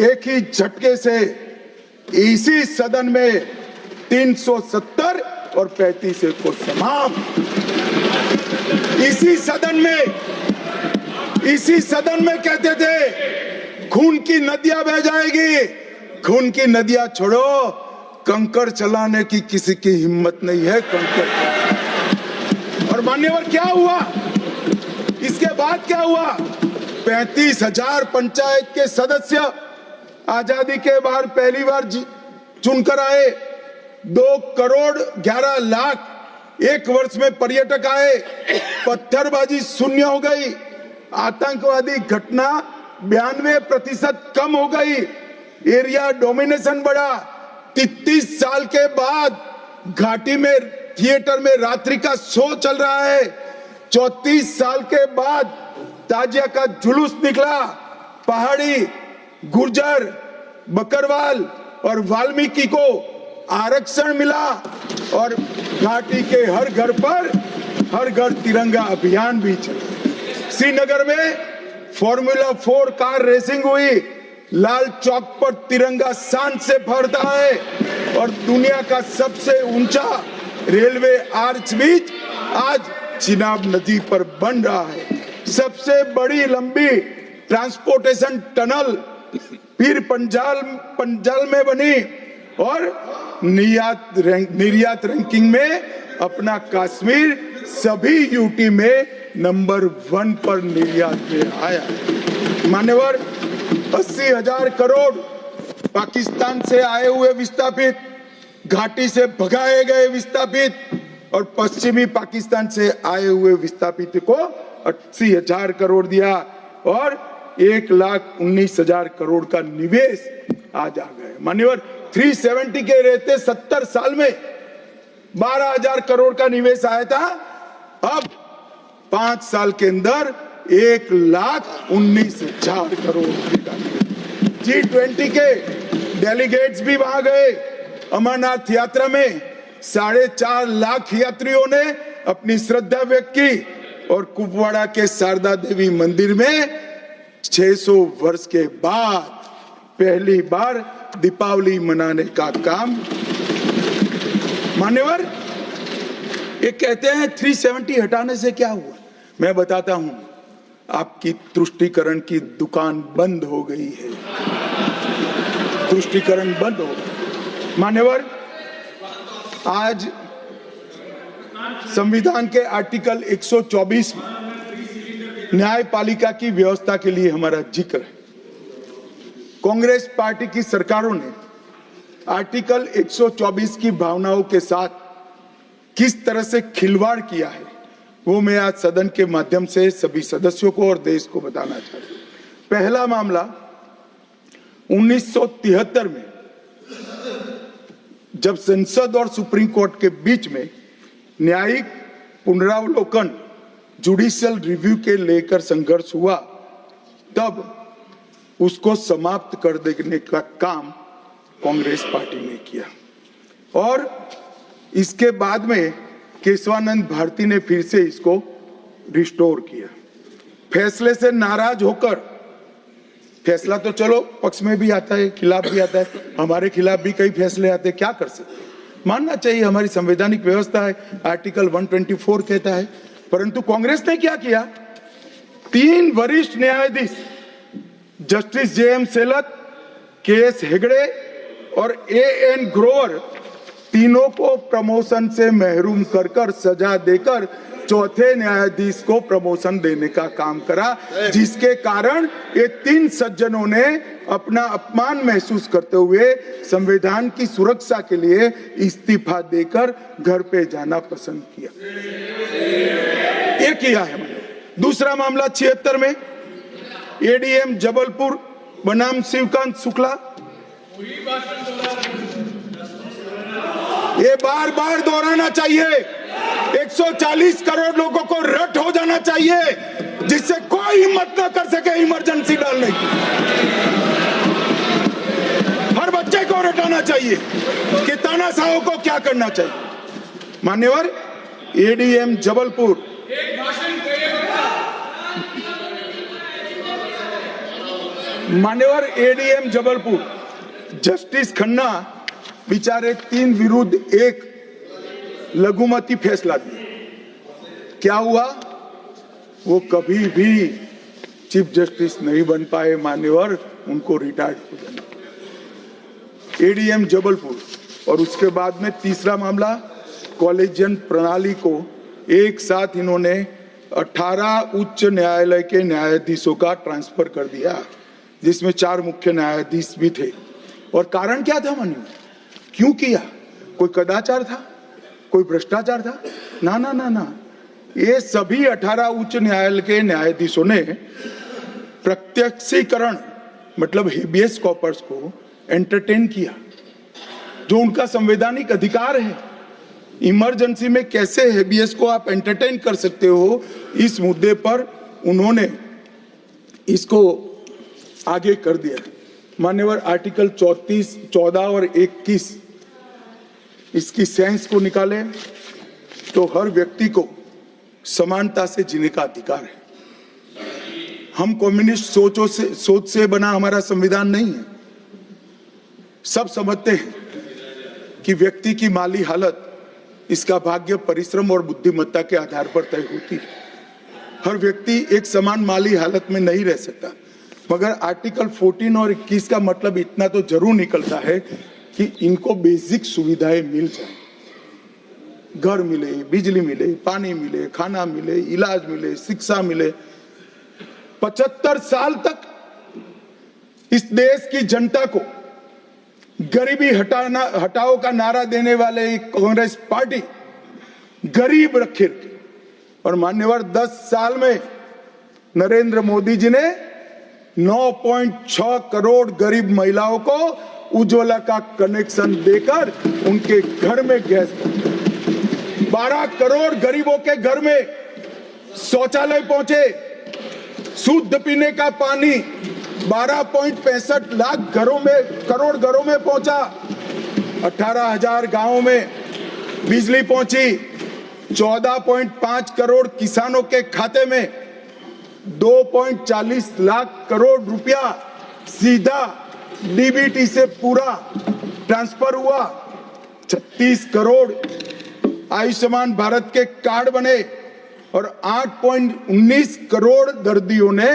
एक ही झटके से इसी सदन में 370 और 35 को समाप्त। इसी सदन में कहते थे खून की नदियां बह जाएगी। खून की नदियां छोड़ो, कंकड़ चलाने की किसी की हिम्मत नहीं है। और मान्यवर क्या हुआ? इसके बाद क्या हुआ? 35,000 पंचायत के सदस्य आजादी के बाद पहली बार चुनकर आए। 2 करोड़ 11 लाख एक वर्ष में पर्यटक आए। पत्थरबाजी शून्य हो गई। आतंकवादी घटना 92% कम हो गई। एरिया डोमिनेशन बढ़ा। 33 साल के बाद घाटी में थिएटर में रात्रि का शो चल रहा है। 34 साल के बाद ताजिया का जुलूस निकला। पहाड़ी, गुर्जर, बकरवाल और वाल्मीकि को आरक्षण मिला और घाटी के हर घर तिरंगा अभियान भी चला। श्रीनगर में फॉर्मूला 4 कार रेसिंग हुई। लाल चौक पर तिरंगा शान से फहरता है और दुनिया का सबसे ऊंचा रेलवे आर्च ब्रिज आज चिनाब नदी पर बन रहा है। सबसे बड़ी लंबी ट्रांसपोर्टेशन टनल फिर पंजाल में बनी और निर्यात रैंकिंग में अपना कश्मीर सभी यूटी में नंबर 1 पर निर्यात में आया। मान्यवर 80,000 करोड़ पाकिस्तान से आए हुए विस्थापित, घाटी से भगाए गए विस्थापित और पश्चिमी पाकिस्तान से आए हुए विस्थापित को 80,000 करोड़ दिया और 1,19,000 करोड़ का निवेश आज आ गए। मान्यवर 370 के रहते 70 साल में 12,000 करोड़ का निवेश आया था। अब 5 साल के अंदर 1,19,000 करोड़ का। G20 के डेलीगेट्स भी वहां गए। अमरनाथ यात्रा में 4.5 लाख यात्रियों ने अपनी श्रद्धा व्यक्त की और कुपवाड़ा के शारदा देवी मंदिर में 600 वर्ष के बाद पहली बार दीपावली मनाने का काम। मान्यवर ये कहते हैं 370 हटाने से क्या हुआ? मैं बताता हूं, आपकी तुष्टीकरण की दुकान बंद हो गई है। तुष्टीकरण बंद हो गई। मान्यवर आज संविधान के आर्टिकल 124 में न्यायपालिका की व्यवस्था के लिए हमारा जिक्र है। कांग्रेस पार्टी की सरकारों ने आर्टिकल 124 की भावनाओं के साथ किस तरह से खिलवाड़ किया है वो मैं आज सदन के माध्यम से सभी सदस्यों को और देश को बताना चाहता हूं। पहला मामला 1973 में जब संसद और सुप्रीम कोर्ट के बीच में न्यायिक पुनरावलोकन जुडिशियल रिव्यू के लेकर संघर्ष हुआ, तब उसको समाप्त कर देने का काम कांग्रेस पार्टी ने किया और इसके बाद में केशवानंद भारती ने फिर से इसको रिस्टोर किया। फैसले से नाराज होकर, फैसला तो चलो पक्ष में भी आता है, खिलाफ भी आता है, हमारे खिलाफ भी कई फैसले आते हैं, क्या कर सकते हैं, मानना चाहिए, हमारी संवैधानिक व्यवस्था है, आर्टिकल 124 कहता है। परंतु कांग्रेस ने क्या किया, 3 वरिष्ठ न्यायाधीश जस्टिस JM सेलत, KS हेगड़े और AN ग्रोवर, तीनों को प्रमोशन से महरूम कर सजा देकर चौथे न्यायाधीश को प्रमोशन देने का काम करा, जिसके कारण ये 3 सज्जनों ने अपना अपमान महसूस करते हुए संविधान की सुरक्षा के लिए इस्तीफा देकर घर पे जाना पसंद किया। ये किया है मैंने। दूसरा मामला 76 में ADM जबलपुर बनाम शिवकांत शुक्ला, ये बार बार दोहराना चाहिए, 140 करोड़ लोगों को रट हो जाना चाहिए जिससे कोई हिम्मत ना कर सके इमरजेंसी डालने की। हर बच्चे को रटाना चाहिए कि तानाशाहों को क्या करना चाहिए। मान्यवर ADM जबलपुर, मान्यवर ADM जबलपुर जस्टिस खन्ना बेचारे 3 विरुद्ध 1 लघुमती फैसला दिया। क्या हुआ, वो कभी भी चीफ जस्टिस नहीं बन पाए मान्यवर, उनको रिटायर्ड हो जाना। ADM जबलपुर और उसके बाद में तीसरा मामला कॉलेजियन प्रणाली को एक साथ इन्होंने 18 उच्च न्यायालय के न्यायाधीशों का ट्रांसफर कर दिया, जिसमें 4 मुख्य न्यायाधीश भी थे। और कारण क्या था मान्यवर, क्यों किया, कोई कदाचार था, कोई भ्रष्टाचार था? ना ना ना ना, ये सभी 18 उच्च न्यायालय के न्यायाधीशों ने प्रत्यक्षीकरण मतलब हेबियस कॉर्पस को एंटरटेन किया, जो उनका संवैधानिक अधिकार है। इमरजेंसी में कैसे हेबियस को आप एंटरटेन कर सकते हो, इस मुद्दे पर उन्होंने इसको आगे कर दिया। मान्यवर आर्टिकल 34, 14 और 21 इसकी सेंस को निकाले तो हर व्यक्ति को समानता से जीने का अधिकार है। हम कम्युनिस्ट सोच से बना हमारा संविधान नहीं है। सब समझते हैं कि व्यक्ति की माली हालत इसका भाग्य, परिश्रम और बुद्धिमत्ता के आधार पर तय होती है। हर व्यक्ति एक समान माली हालत में नहीं रह सकता, मगर आर्टिकल 14 और 21 का मतलब इतना तो जरूर निकलता है कि इनको बेसिक सुविधाएं मिल जाए, घर मिले, बिजली मिले, पानी मिले, खाना मिले, इलाज मिले, शिक्षा मिले। 75 साल तक इस देश की जनता को गरीबी हटाओ का नारा देने वाले कांग्रेस पार्टी गरीब रखे, और मान्यवर 10 साल में नरेंद्र मोदी जी ने 9.6 करोड़ गरीब महिलाओं को उज्ज्वला का कनेक्शन देकर उनके घर में गैस पहुंचा। 12 करोड़ गरीबों के घर में शौचालय पहुंचे, शुद्ध पीने का पानी 12.65 लाख करोड़ घरों में पहुंचा, 18,000 गांवों में बिजली पहुंची, 14.5 करोड़ किसानों के खाते में 2.40 लाख करोड़ रुपया सीधा DBT से पूरा ट्रांसफर हुआ, 36 करोड़ आयुष्मान भारत के कार्ड बने और 8.19 करोड़ दर्दियों ने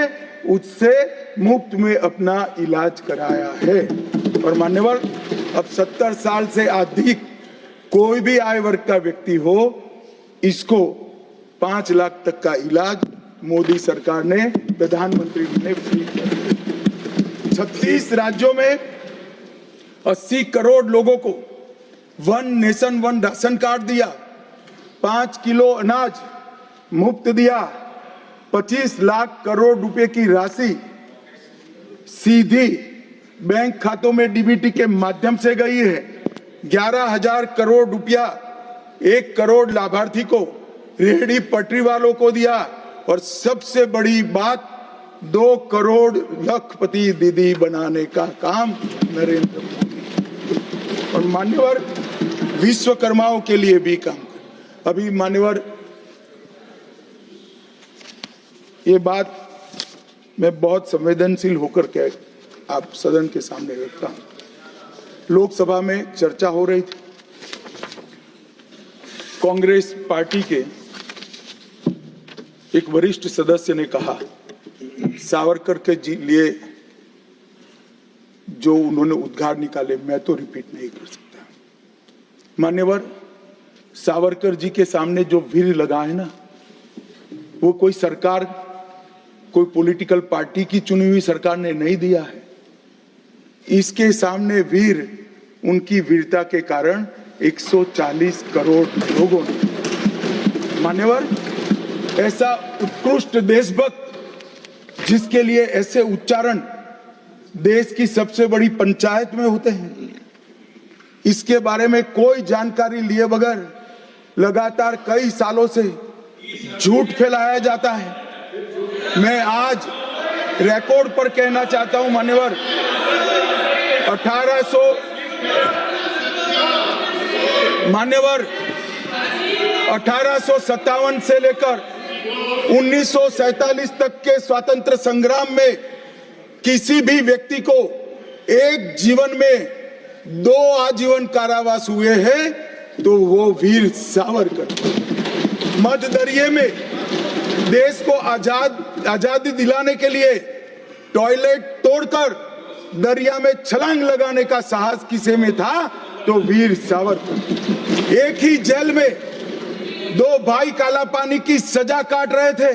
उससे मुफ्त में अपना इलाज कराया है। और मान्यवर अब 70 साल से अधिक कोई भी आय वर्ग का व्यक्ति हो, इसको 5 लाख तक का इलाज मोदी सरकार ने, प्रधानमंत्री ने फ्री कर दिया। 36 राज्यों में 80 करोड़ लोगों को one nation one ration card दिया, 5 किलो अनाज मुफ्त दिया, 25 लाख करोड़ रुपए की राशि सीधी बैंक खातों में डीबीटी के माध्यम से गई है। 11,000 करोड़ रुपया 1 करोड़ लाभार्थी को, रेहड़ी पटरी वालों को दिया, और सबसे बड़ी बात 2 करोड़ लखपति दीदी बनाने का काम नरेंद्र मोदी। और मान्यवर विश्वकर्माओं के लिए भी काम कर। अभी मान्यवर ये बात मैं बहुत संवेदनशील होकर के आप सदन के सामने रखता हूं। लोकसभा में चर्चा हो रही थी, कांग्रेस पार्टी के एक वरिष्ठ सदस्य ने कहा सावरकर के लिए जो उन्होंने उद्गार निकाले मैं तो रिपीट नहीं कर सकता। मान्यवर, सावरकर जी के सामने जो वीर लगा है ना, वो कोई सरकार, कोई पॉलिटिकल पार्टी की चुनी हुई सरकार ने नहीं दिया है। इसके सामने वीर उनकी वीरता के कारण 140 करोड़ लोगों ने। मान्यवर, ऐसा उत्कृष्ट देशभक्त जिसके लिए ऐसे उच्चारण देश की सबसे बड़ी पंचायत में होते हैं, इसके बारे में कोई जानकारी लिए बगैर लगातार कई सालों से झूठ फैलाया जाता है। मैं आज रिकॉर्ड पर कहना चाहता हूं मान्यवर, 1857 से लेकर 1947 तक के स्वतंत्र संग्राम में किसी भी व्यक्ति को एक जीवन में 2 आजीवन कारावास हुए हैं तो वो वीर सावरकर। मध्य दरिये में देश को आजादी दिलाने के लिए टॉयलेट तोड़कर दरिया में छलांग लगाने का साहस किसे में था तो वीर सावरकर। एक ही जेल में 2 भाई काला पानी की सजा काट रहे थे,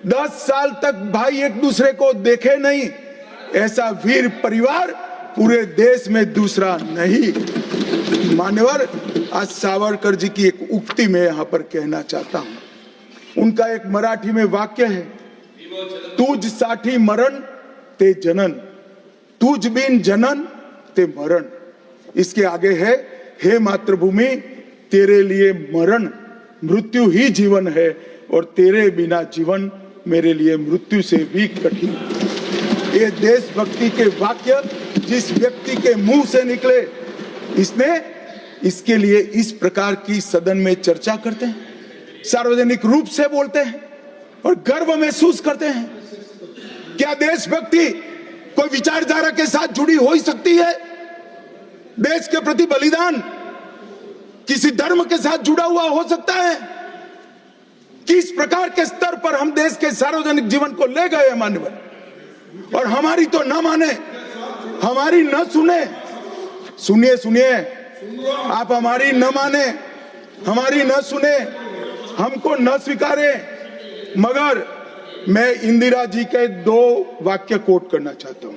10 साल तक भाई एक दूसरे को देखे नहीं। ऐसा वीर परिवार पूरे देश में दूसरा नहीं। मान्यवर, आज सावरकर जी की एक उक्ति में यहां पर कहना चाहता हूं। उनका एक मराठी में वाक्य है, तुझ साठी मरण ते जनन, तुझ बिन जनन ते मरण। इसके आगे है, हे मातृभूमि तेरे लिए मरण मृत्यु ही जीवन है और तेरे बिना जीवन मेरे लिए मृत्यु से भी कठिन। ये देशभक्ति के वाक्य जिस व्यक्ति के मुंह से निकले, इसके लिए इस प्रकार की सदन में चर्चा करते हैं, सार्वजनिक रूप से बोलते हैं और गर्व महसूस करते हैं। क्या देशभक्ति कोई विचारधारा के साथ जुड़ी हो ही सकती है? देश के प्रति बलिदान किसी धर्म के साथ जुड़ा हुआ हो सकता है? किस प्रकार के स्तर पर हम देश के सार्वजनिक जीवन को ले गए मान्यवर, और हमारी तो न माने, हमारी न सुने। सुनिए सुनिए, आप हमारी न माने, हमारी न सुने, हमको न स्वीकारे, मगर मैं इंदिरा जी के 2 वाक्य कोट करना चाहता हूं।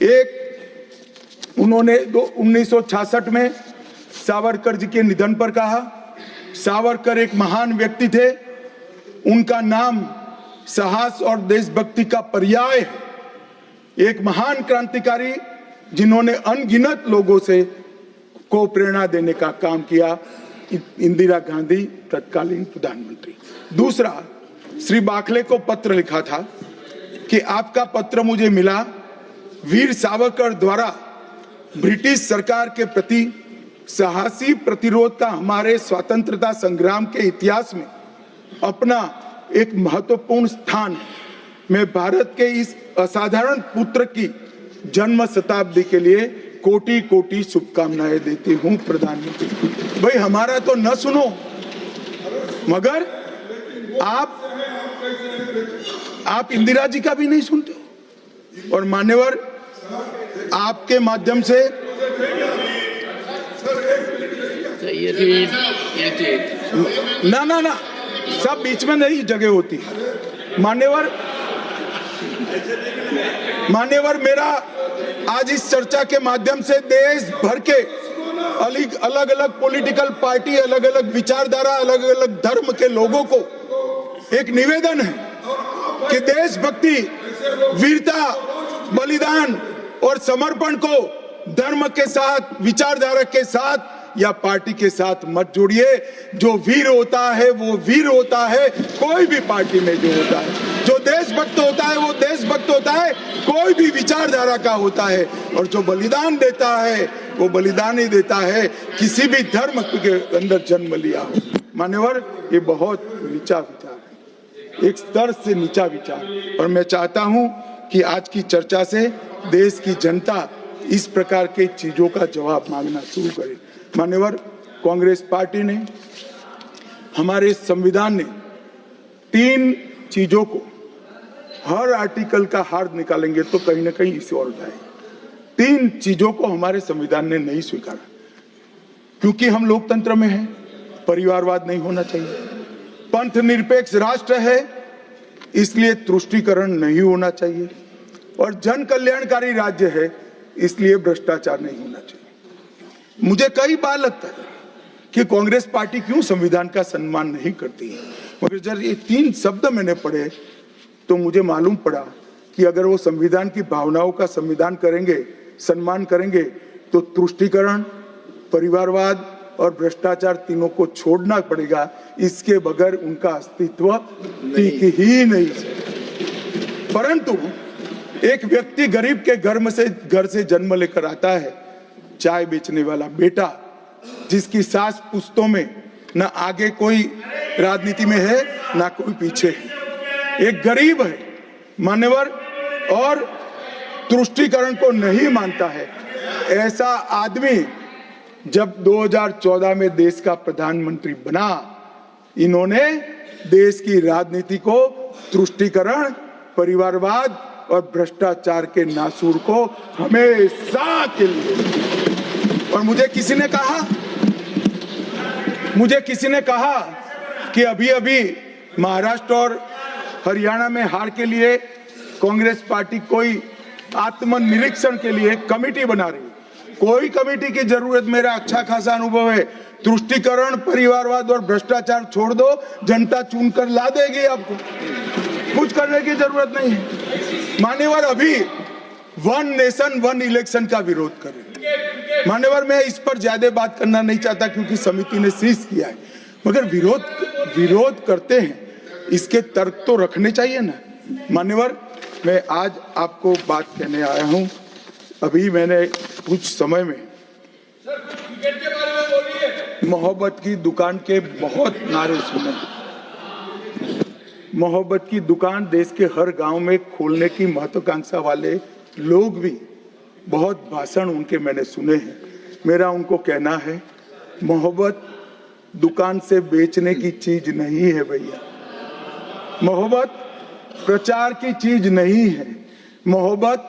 एक, उन्होंने 1966 में सावरकर जी के निधन पर कहा, सावरकर एक महान व्यक्ति थे, उनका नाम साहस और देशभक्ति का पर्याय है। एक महान क्रांतिकारी जिन्होंने अनगिनत लोगों को प्रेरणा देने का काम किया, इंदिरा गांधी तत्कालीन प्रधानमंत्री। दूसरा, श्री बाखले को पत्र लिखा था कि आपका पत्र मुझे मिला, वीर सावरकर द्वारा ब्रिटिश सरकार के प्रति साहसी प्रतिरोध का हमारे स्वतंत्रता संग्राम के इतिहास में अपना एक महत्वपूर्ण स्थान है। मैं भारत के इस असाधारण पुत्र की जन्म शताब्दी के लिए कोटि कोटि शुभकामनाएं देती हूं प्रधानमंत्री। भाई हमारा तो न सुनो, मगर आप इंदिरा जी का भी नहीं सुनते हो। और मान्यवर, आपके माध्यम से ना ना ना, सब बीच में नहीं जगह होती। मान्यवर मेरा आज इस चर्चा के माध्यम से देश भर के अलग अलग पॉलिटिकल पार्टी, अलग अलग विचारधारा, अलग अलग धर्म के लोगों को एक निवेदन है कि देशभक्ति, वीरता, बलिदान और समर्पण को धर्म के साथ, विचारधारा के साथ या पार्टी के साथ मत जोड़िए। जो वीर होता है वो वीर होता है, कोई भी पार्टी में जो होता है। जो देशभक्त होता है वो देशभक्त होता है, कोई भी विचारधारा का होता है। और जो बलिदान देता है वो बलिदान ही देता है, किसी भी धर्म के अंदर जन्म लिया हो। मान्यवर, ये बहुत नीचा विचार है, एक स्तर से नीचा विचार। और मैं चाहता हूं कि आज की चर्चा से देश की जनता इस प्रकार के चीजों का जवाब मांगना शुरू करे। मान्यवर, कांग्रेस पार्टी ने, हमारे संविधान ने 3 चीजों को, हर आर्टिकल का हार्द निकालेंगे तो कहीं ना कहीं इसे और जाए। 3 चीजों को हमारे संविधान ने नहीं स्वीकारा, क्योंकि हम लोकतंत्र में हैं, परिवारवाद नहीं होना चाहिए, पंथ निरपेक्ष राष्ट्र है इसलिए तुष्टीकरण नहीं होना चाहिए, और जन कल्याणकारी राज्य है इसलिए भ्रष्टाचार नहीं होना चाहिए। मुझे कई बार लगता है कि कांग्रेस पार्टी क्यों संविधान का सम्मान नहीं करती है, मगर जब ये 3 शब्द मैंने पढ़े तो मुझे मालूम पड़ा कि अगर वो संविधान की भावनाओं का संविधान करेंगे, सम्मान करेंगे, तो तुष्टीकरण, परिवारवाद और भ्रष्टाचार तीनों को छोड़ना पड़ेगा। इसके बगैर उनका अस्तित्व टिक ही नहीं। परंतु एक व्यक्ति गरीब के घर से जन्म लेकर आता है, चाय बेचने वाला बेटा, जिसकी सास पुश्तों में न आगे कोई राजनीति में है ना कोई पीछे है, एक गरीब है मान्यवर, और तुष्टीकरण को नहीं मानता है। ऐसा आदमी जब 2014 में देश का प्रधानमंत्री बना, इन्होंने देश की राजनीति को तुष्टीकरण, परिवारवाद और भ्रष्टाचार के नासूर को हमेशा के लिए। और मुझे किसी ने कहा कि अभी महाराष्ट्र और हरियाणा में हार के लिए कांग्रेस पार्टी कोई आत्मनिरीक्षण के लिए कमेटी बना रही। कोई कमेटी की जरूरत, मेरा अच्छा खासा अनुभव है। तुष्टीकरण, परिवारवाद और भ्रष्टाचार छोड़ दो, जनता चुनकर ला देगी आपको, कुछ करने की जरूरत नहीं है। मान्यवर, अभी 1 नेशन 1 इलेक्शन का विरोध करें। मान्यवर, मैं इस पर ज्यादा बात करना नहीं चाहता क्योंकि समिति ने शीर्ष किया है, मगर विरोध करते हैं, इसके तर्क तो रखने चाहिए ना। मान्यवर, मैं आज आपको बात कहने आया हूं। अभी मैंने कुछ समय में मोहब्बत की दुकान के बहुत नारे सुने। मोहब्बत की दुकान देश के हर गांव में खोलने की महत्वाकांक्षा वाले लोग भी, बहुत भाषण उनके मैंने सुने हैं। मेरा उनको कहना है, मोहब्बत दुकान से बेचने की चीज नहीं है भैया। मोहब्बत प्रचार की चीज नहीं है। मोहब्बत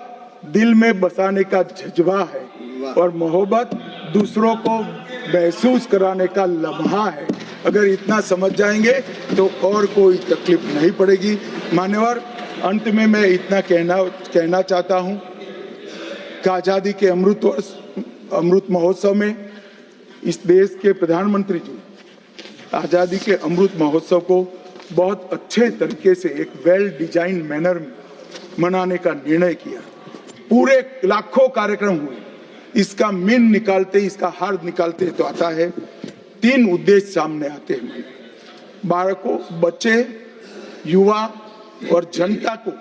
दिल में बसाने का जज्बा है, और मोहब्बत दूसरों को महसूस कराने का लम्हा है। अगर इतना समझ जाएंगे तो और कोई तकलीफ नहीं पड़ेगी। मान्यवर, अंत में मैं इतना कहना चाहता हूं कि आजादी के अमृत महोत्सव में इस देश के प्रधानमंत्री जी आजादी के अमृत महोत्सव को बहुत अच्छे तरीके से एक वेल डिजाइन मैनर में मनाने का निर्णय किया। पूरे लाखों कार्यक्रम हुए। इसका मीन निकालते, इसका हार्द निकालते तो आता है 3 उद्देश्य सामने आते हैं। बालकों, बच्चे, युवा और जनता को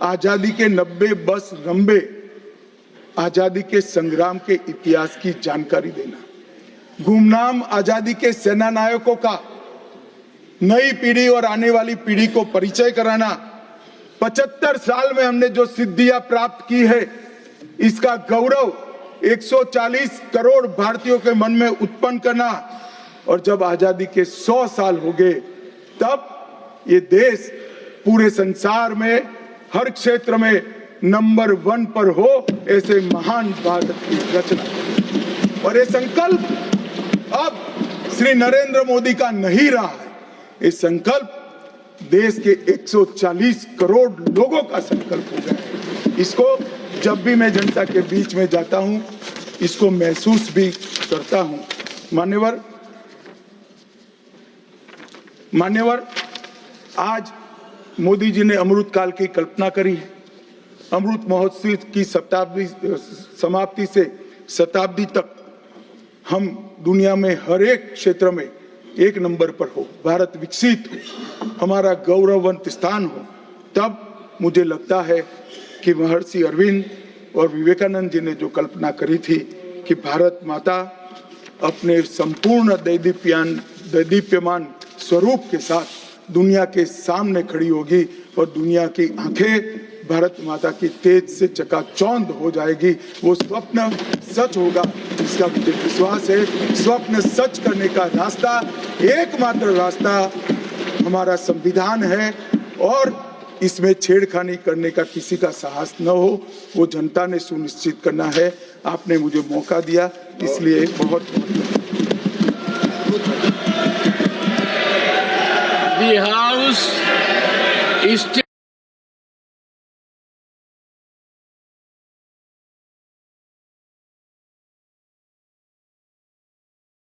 आजादी के 90 बस लंबे आजादी के संग्राम के इतिहास की जानकारी देना, गुमनाम आजादी के सेना नायकों का नई पीढ़ी और आने वाली पीढ़ी को परिचय कराना, 75 साल में हमने जो सिद्धियां प्राप्त की है इसका गौरव 140 करोड़ भारतीयों के मन में उत्पन्न करना, और जब आजादी के 100 साल हो गए तब ये देश पूरे संसार में हर क्षेत्र में नंबर 1 पर हो, ऐसे महान भारत की रचना। और ये संकल्प अब श्री नरेंद्र मोदी का नहीं रहा है। ये संकल्प देश के 140 करोड़ लोगों का संकल्प हो गया है। इसको जब भी मैं जनता के बीच में जाता हूं, इसको महसूस भी करता हूं। मान्यवर, आज मोदी जी ने अमृत काल की कल्पना करी है। अमृत महोत्सव की समाप्ति से शताब्दी तक हम दुनिया में हर एक क्षेत्र में एक नंबर पर हो, भारत विकसित हो, हमारा गौरववंत स्थान हो, तब मुझे लगता है कि महर्षि अरविंद और विवेकानंद जी ने जो कल्पना करी थी कि भारत माता अपने संपूर्ण दैदीप्यमान स्वरूप के साथ दुनिया के सामने खड़ी होगी और दुनिया की आंखें भारत माता की तेज से चकाचौंध हो जाएगी। वो स्वप्न सच होगा, इसका मुझे विश्वास है। स्वप्न सच करने का रास्ता, एकमात्र रास्ता हमारा संविधान है और इसमें छेड़खानी करने का किसी का साहस न हो, वो जनता ने सुनिश्चित करना है। आपने मुझे मौका दिया, इसलिए बहुत The House is